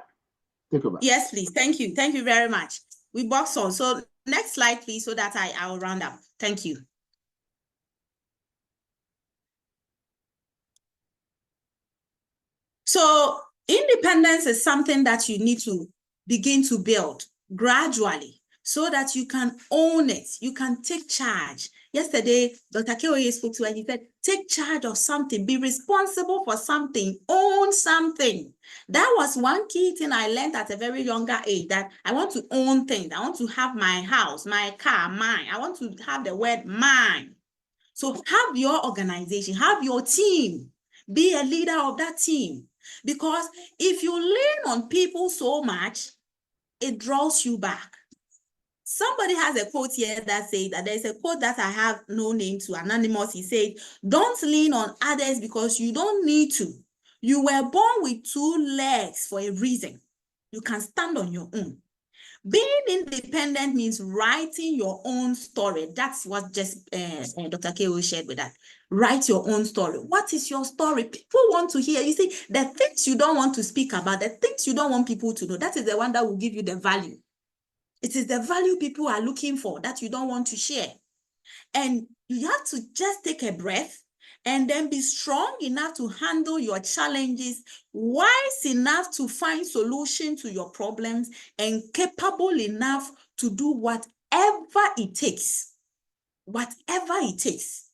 [SPEAKER 1] Take over.
[SPEAKER 2] Yes, please. Thank you. Thank you very much. We box on. So next slide, please, so that I'll round up. Thank you. So independence is something that you need to begin to build gradually so that you can own it. You can take charge. Yesterday, Dr. Keoye spoke to her. He said, take charge of something, be responsible for something, own something. That was one key thing I learned at a very younger age, that I want to own things. I want to have my house, my car, mine. I want to have the word mine. So have your organization, have your team, be a leader of that team. Because if you lean on people so much, it draws you back. Somebody has a quote here that says that there's a quote that I have no name to, anonymous. He said, don't lean on others because you don't need to. You were born with 2 legs for a reason. You can stand on your own. Being independent means writing your own story. That's what just Dr. K.O. shared with us. Write your own story. What is your story? People want to hear. You see, the things you don't want to speak about, the things you don't want people to know, that is the one that will give you the value. It is the value people are looking for that you don't want to share. And you have to just take a breath and then be strong enough to handle your challenges, wise enough to find solutions to your problems, and capable enough to do whatever it takes. Whatever it takes.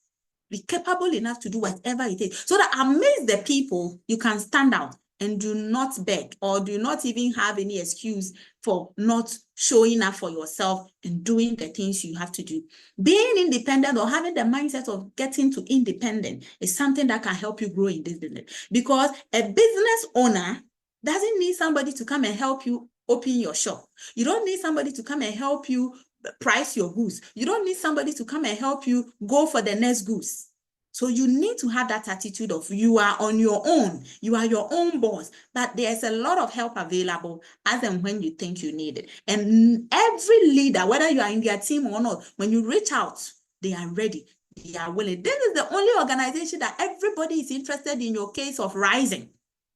[SPEAKER 2] Be capable enough to do whatever it takes. So that amidst the people, you can stand out and do not beg or do not even have any excuse for not showing up for yourself and doing the things you have to do. Being independent or having the mindset of getting to independent is something that can help you grow in this business. Because a business owner doesn't need somebody to come and help you open your shop. You don't need somebody to come and help you price your goods. You don't need somebody to come and help you go for the next goods. So you need to have that attitude of you are on your own. You are your own boss, but there's a lot of help available as and when you think you need it. And every leader, whether you are in their team or not, when you reach out, they are ready. They are willing. This is the only organization that everybody is interested in your case of rising.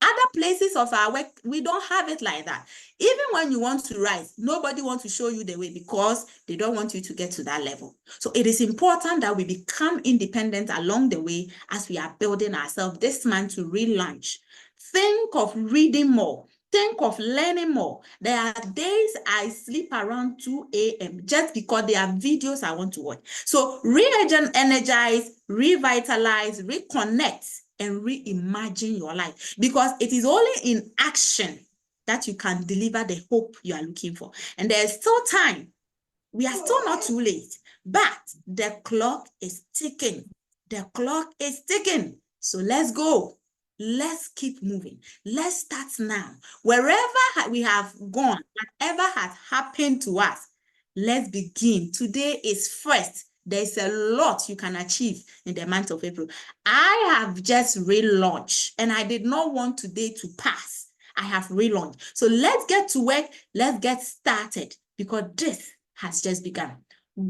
[SPEAKER 2] Other places of our work, we don't have it like that. Even when you want to rise, nobody wants to show you the way because they don't want you to get to that level. So it is important that we become independent along the way as we are building ourselves this month to relaunch. Think of reading more. Think of learning more. There are days I sleep around 2 a.m. just because there are videos I want to watch. So re-energize, revitalize, reconnect, and reimagine your life, because it is only in action that you can deliver the hope you are looking for. And there's still time. We are still not too late, but the clock is ticking. The clock is ticking. So let's go. Let's keep moving. Let's start now. Wherever we have gone, whatever has happened to us, let's begin. Today is first. There's a lot you can achieve in the month of April. I have just relaunched, and I did not want today to pass. I have relaunched. So let's get to work. Let's get started, because this has just begun.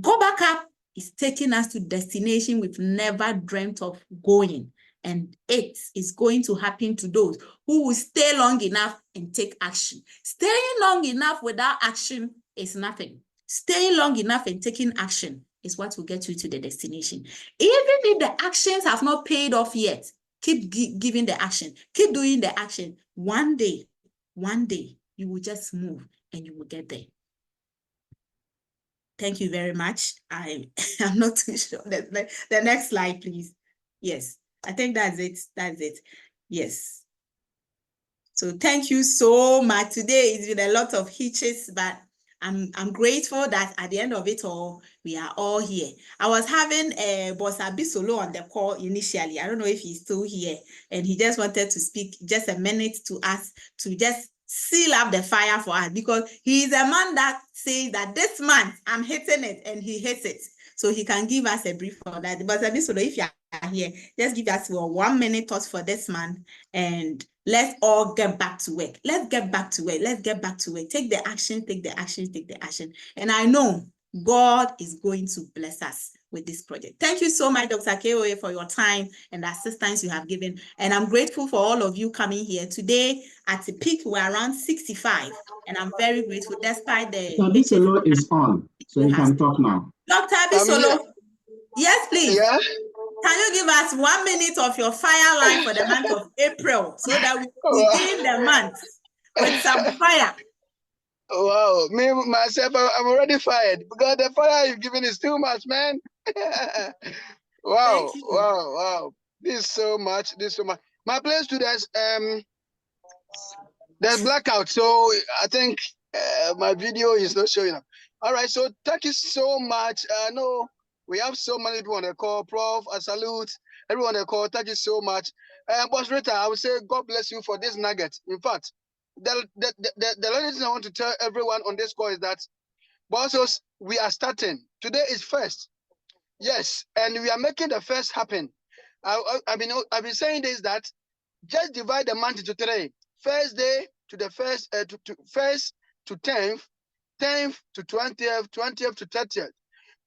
[SPEAKER 2] Go back up is taking us to destination we've never dreamt of going. And it is going to happen to those who will stay long enough and take action. Staying long enough without action is nothing. Staying long enough and taking action is what will get you to the destination. Even if the actions have not paid off yet, keep giving the action. Keep doing the action. One day, you will just move and you will get there. Thank you very much. I'm not too sure. The next slide, please. Yes, I think that's it. That's it. Yes. So thank you so much. Today it's been a lot of hitches, but I'm grateful that at the end of it all, we are all here. I was having Boss Abisolo on the call initially. I don't know if he's still here, and he just wanted to speak just a minute to us to just seal up the fire for us, because he is a man that says that this month I'm hitting it, and he hits it. So he can give us a brief on that. But Abisolo, if you are here, just give us your 1 minute thoughts for this month, and let's all get back to work. Let's get back to work. Let's get back to work. Take the action, take the action, take the action. And I know God is going to bless us with this project. Thank you so much, Dr. Keoye, for your time and the assistance you have given. And I'm grateful for all of you coming here. Today, at the peak, we're around 65. And I'm very grateful, despite the...
[SPEAKER 1] Abisolo is on, so you can talk now.
[SPEAKER 2] Dr. Abisolo, yes, please.
[SPEAKER 4] Yeah.
[SPEAKER 2] Can you give us 1 minute of your fire line for the month of April so that we begin the month with some fire?
[SPEAKER 4] Wow, me myself, I'm already fired because the fire you're giving is too much, man. Wow, wow. This is so much. My place to there's blackout, so I think my video is not showing up. All right, so thank you so much. I know we have so many people on the call. Prof, I salute everyone on the call. Thank you so much. Boss Rita, I would say God bless you for this nugget. In fact, the only thing I want to tell everyone on this call is that, bosses, we are starting. Today is first. Yes, and we are making the first happen. I've been saying this, that just divide the month into 3. First day to the first first to 10th, 10th to 20th, 20th to 30th.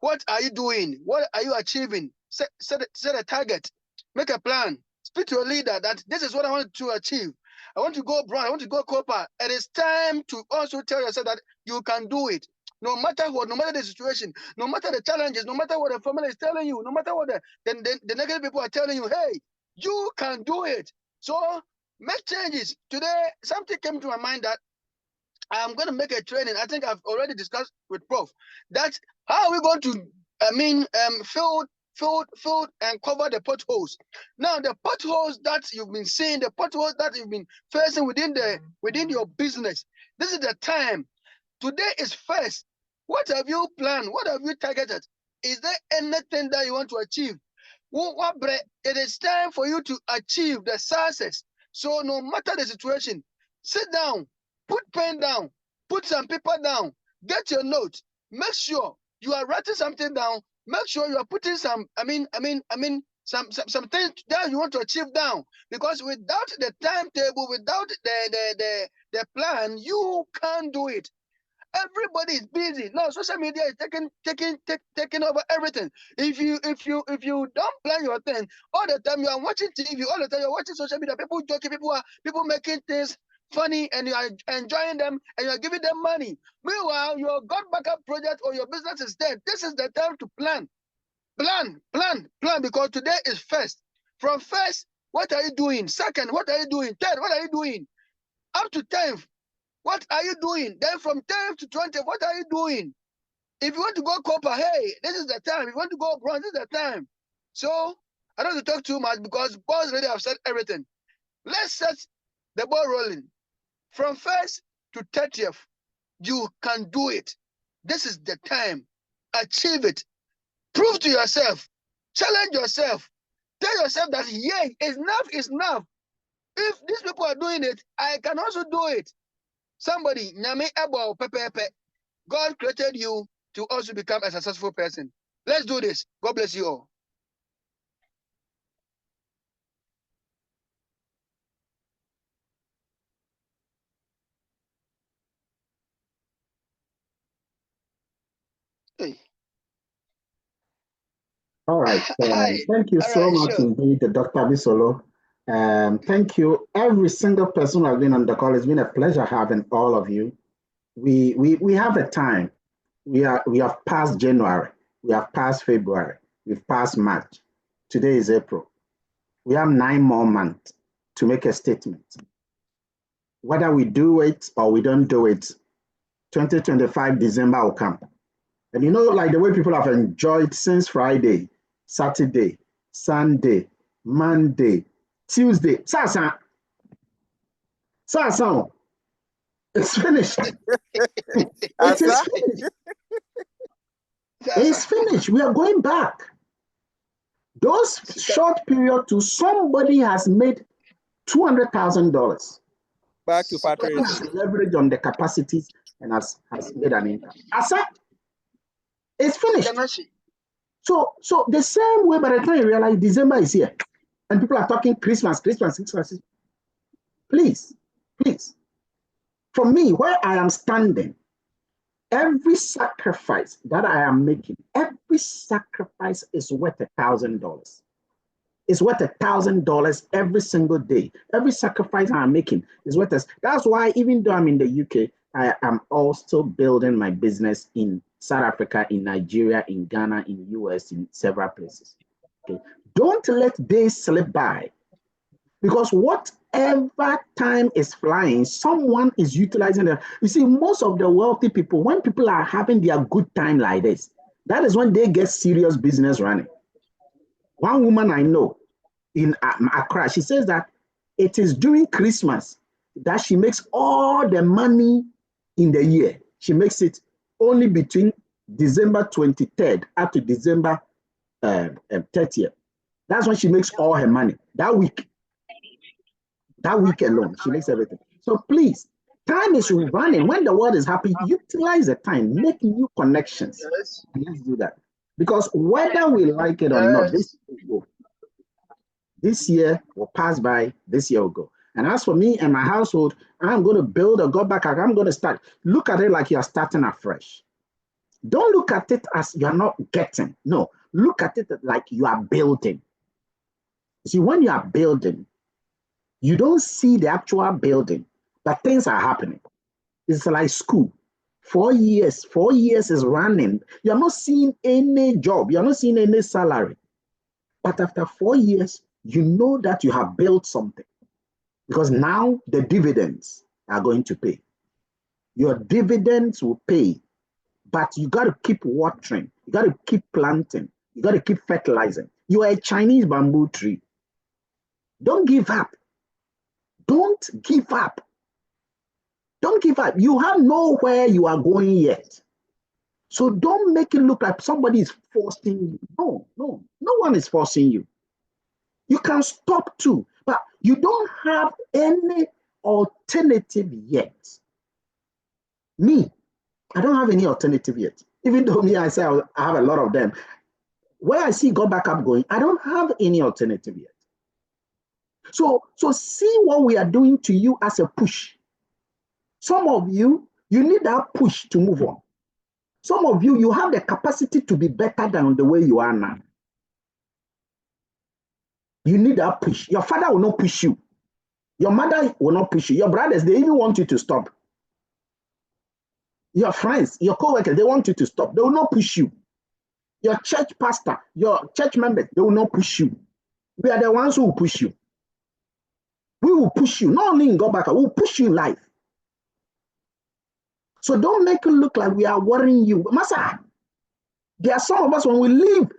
[SPEAKER 4] What are you doing? What are you achieving? Set a target. Make a plan. Speak to a leader that this is what I want to achieve. I want to go broad. I want to go copper. It is time to also tell yourself that you can do it. No matter what, no matter the situation, no matter the challenges, no matter what the family is telling you, no matter what the negative people are telling you, hey, you can do it. So make changes. Today, something came to my mind that I'm going to make a training. I think I've already discussed with Prof. That how are we going to, fill and cover the potholes. Now, the potholes that you've been seeing, the potholes that you've been facing within your business, this is the time. Today is first. What have you planned? What have you targeted? Is there anything that you want to achieve? It is time for you to achieve the success. So no matter the situation, sit down, put pen down, put some paper down, get your notes. Make sure you are writing something down. Make sure you are putting some things that you want to achieve down. Because without the timetable, without the plan, you can't do it. Everybody is busy now. Social media is taking over everything. If you don't plan your thing, all the time you are watching TV, all the time you're watching social media, people joking, people making things funny, and you are enjoying them, and you are giving them money. Meanwhile, your God backup project or your business is dead. This is the time to plan, because today is first. From first, what are you doing? Second, what are you doing? Third, what are you doing? Up to 10th. What are you doing? Then from 10 to 20, what are you doing? If you want to go copper, hey, this is the time. If you want to go bronze, this is the time. So I don't have to talk too much because boss already have said everything. Let's set the ball rolling. From 1st to 30th, you can do it. This is the time. Achieve it. Prove to yourself. Challenge yourself. Tell yourself that, yeah, enough is enough. If these people are doing it, I can also do it. Somebody, God created you to also become a successful person. Let's do this. God bless you all. Hey.
[SPEAKER 1] All right. Thank you so much indeed, Dr. Abisolo. Thank you, every single person who has been on the call. It's been a pleasure having all of you. We have a time. We have passed January. We have passed February. We've passed March. Today is April. We have 9 more months to make a statement. Whether we do it or we don't do it, 2025 December will come. And you know, like the way people have enjoyed since Friday, Saturday, Sunday, Monday, Tuesday. Sasa. It's finished. It is finished. It's finished. We are going back. Those short period to somebody has made $200,000.
[SPEAKER 5] Back to factory.
[SPEAKER 1] Leverage on the capacities and has made an income. Asa, it's finished. So the same way, by the time you realize December is here, and people are talking Christmas. Please. For me, where I am standing, every sacrifice that I am making, every sacrifice is worth $1,000. It's worth $1,000 every single day. Every sacrifice I'm making is worth this. That's why even though I'm in the UK, I am also building my business in South Africa, in Nigeria, in Ghana, in US, in several places. Okay. Don't let days slip by, because whatever time is flying, someone is utilizing it. You see, most of the wealthy people, when people are having their good time like this, that is when they get serious business running. One woman I know in Accra, she says that it is during Christmas that she makes all the money in the year. She makes it only between December 23rd up to December 30th. That's when she makes all her money. That week alone, she makes everything. So please, time is running. When the world is happy, utilize the time, make new connections.
[SPEAKER 4] Yes.
[SPEAKER 1] Let's do that. Because whether we like it or not, this year will pass by, this year will go. And as for me and my household, I'm going to build or go back. I'm going to start. Look at it like you're starting afresh. Don't look at it as you're not getting. No, look at it like you are building. See, when you are building, you don't see the actual building, but things are happening. It's like school. 4 years is running. You're not seeing any job. You're not seeing any salary. But after 4 years, you know that you have built something, because now the dividends are going to pay. Your dividends will pay, but you got to keep watering. You got to keep planting. You got to keep fertilizing. You are a Chinese bamboo tree. Don't give up. Don't give up. Don't give up. You have nowhere you are going yet. So don't make it look like somebody is forcing you. No one is forcing you. You can stop too, but you don't have any alternative yet. Me, I don't have any alternative yet. Even though me, I say I have a lot of them. Where I see go back up going, I don't have any alternative yet. So see what we are doing to you as a push. Some of you need that push to move on. Some of you have the capacity to be better than the way you are now. You need that push. Your father will not push you. Your mother will not push you. Your brothers, they even want you to stop. Your friends, your co-workers, they want you to stop. They will not push you. Your church pastor, your church members, they will not push you. We are the ones who will push you. We will push you, not only in God back, we will push you in life. So don't make it look like we are worrying you. Master, there are some of us, when we live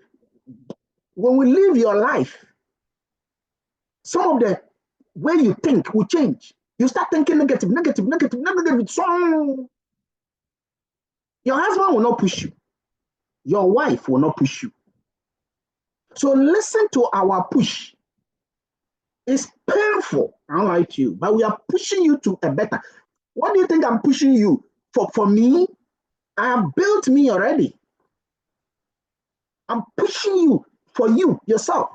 [SPEAKER 1] your life, some of the way you think will change. You start thinking negative. So your husband will not push you. Your wife will not push you. So listen to our push. It's painful, I don't like you, but we are pushing you to a better. What do you think I'm pushing you for? For me, I have built me already. I'm pushing you for you, yourself.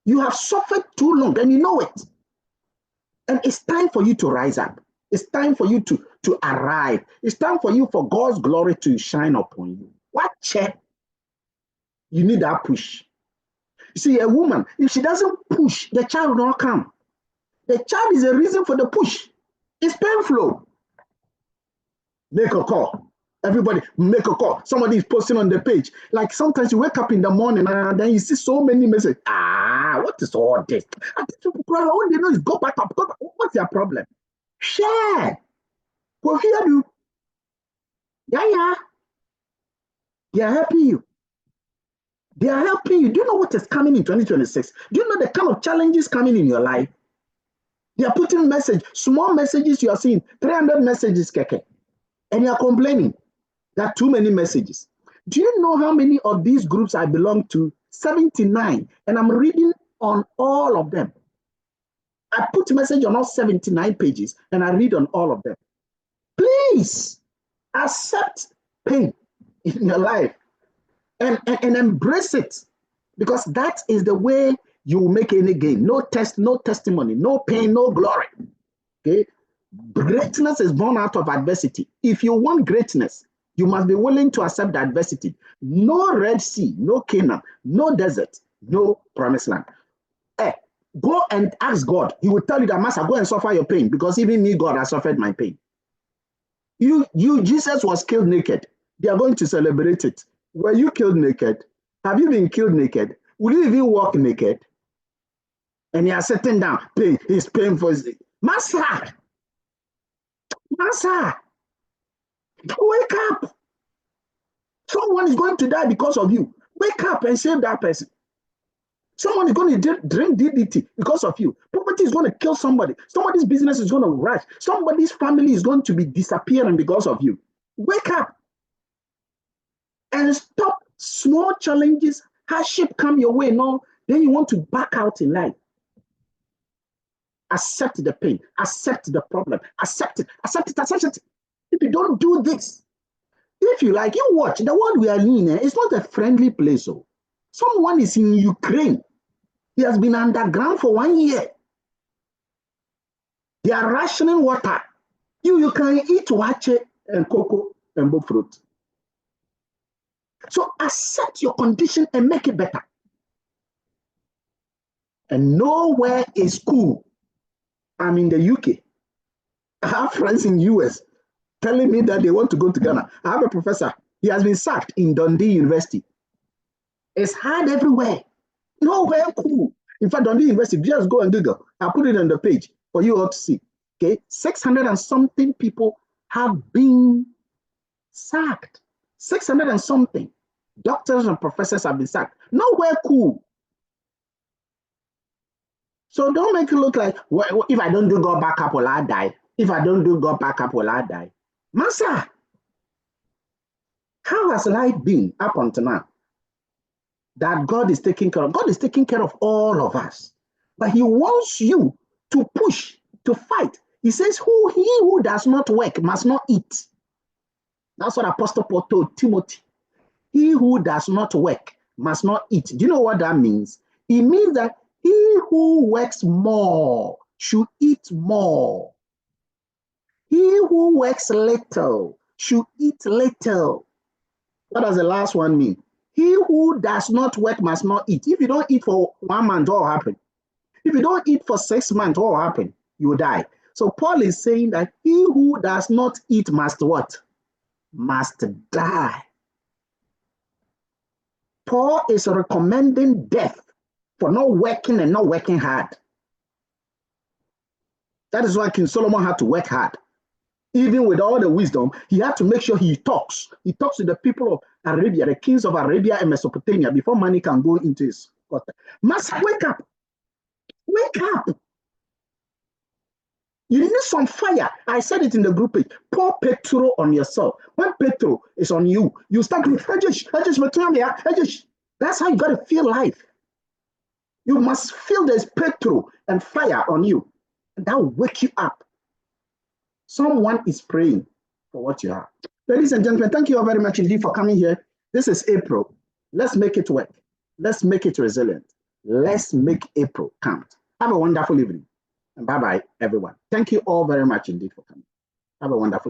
[SPEAKER 1] You have suffered too long and you know it. And it's time for you to rise up. It's time for you to arrive. It's time for you, for God's glory to shine upon you. Watch it. You need that push. You see, a woman, if she doesn't push, the child will not come. The child is a reason for the push. It's painful. Make a call. Everybody, make a call. Somebody is posting on the page. Like sometimes you wake up in the morning and then you see so many messages. What is all this? And people cry, all they know is go back up. What's your problem? Share. Go here, you. Yeah. They are helping you. They are helping you. Do you know what is coming in 2026? Do you know the kind of challenges coming in your life? They are putting small messages you are seeing, 300 messages, keke, and you are complaining that too many messages. Do you know how many of these groups I belong to? 79, and I'm reading on all of them. I put message on all 79 pages, and I read on all of them. Please accept pain in your life and embrace it, because that is the way you will make any gain. No testimony, no pain, no glory. Okay? Greatness is born out of adversity. If you want greatness, you must be willing to accept the adversity. No Red Sea, no Canaan, no desert, no promised land. Go and ask God. He will tell you that, Master, go and suffer your pain, because even me, God, has suffered my pain. Jesus was killed naked. They are going to celebrate it. Were you killed naked? Have you been killed naked? Will you even walk naked? And you are sitting down. Pain. He's painful. Master, wake up. Someone is going to die because of you. Wake up and save that person. Someone is going to drink DDT because of you. Poverty is going to kill somebody. Somebody's business is going to rise. Somebody's family is going to be disappearing because of you. Wake up and stop small challenges. Hardship come your way. No, then you want to back out in life. Accept the pain. Accept the problem. Accept it. Accept it. Accept it. If you don't do this, if you like, you watch. The world we are in, it's not a friendly place. So someone is in Ukraine. He has been underground for 1 year. They are rationing water. You can eat wache and cocoa and fruit. So accept your condition and make it better. And nowhere is cool. I'm in the UK. I have friends in the US telling me that they want to go to Ghana. I have a professor. He has been sacked in Dundee University. It's hard everywhere. Nowhere cool. In fact, Dundee University, just go and Google. I'll put it on the page for you all to see. Okay, 600 and something people have been sacked. 600 and something. Doctors and professors have been sacked. Nowhere cool. So don't make it look like, well, if I don't do God back up, will I die? If I don't do God back up, will I die? Master, how has life been up until now? That God is taking care of. God is taking care of all of us. But he wants you to push, to fight. He says, he who does not work must not eat. That's what Apostle Paul told Timothy. He who does not work must not eat. Do you know what that means? It means that he who works more should eat more. He who works little should eat little. What does the last one mean? He who does not work must not eat. If you don't eat for 1 month, what will happen? If you don't eat for 6 months, what will happen? You will die. So Paul is saying that he who does not eat must what? Must die. Paul is recommending death for not working and not working hard. That is why King Solomon had to work hard. Even with all the wisdom, he had to make sure he talks. He talks to the people of Arabia, the kings of Arabia and Mesopotamia, before money can go into his quarter. Must wake up. Wake up. You need some fire. I said it in the group page. Pour petrol on yourself. When petrol is on you, you start with that's how you got to feel life. You must feel there's petrol and fire on you. And that will wake you up. Someone is praying for what you have. Ladies and gentlemen, thank you all very much indeed for coming here. This is April. Let's make it work. Let's make it resilient. Let's make April count. Have a wonderful evening. And bye-bye, everyone. Thank you all very much indeed for coming. Have a wonderful evening.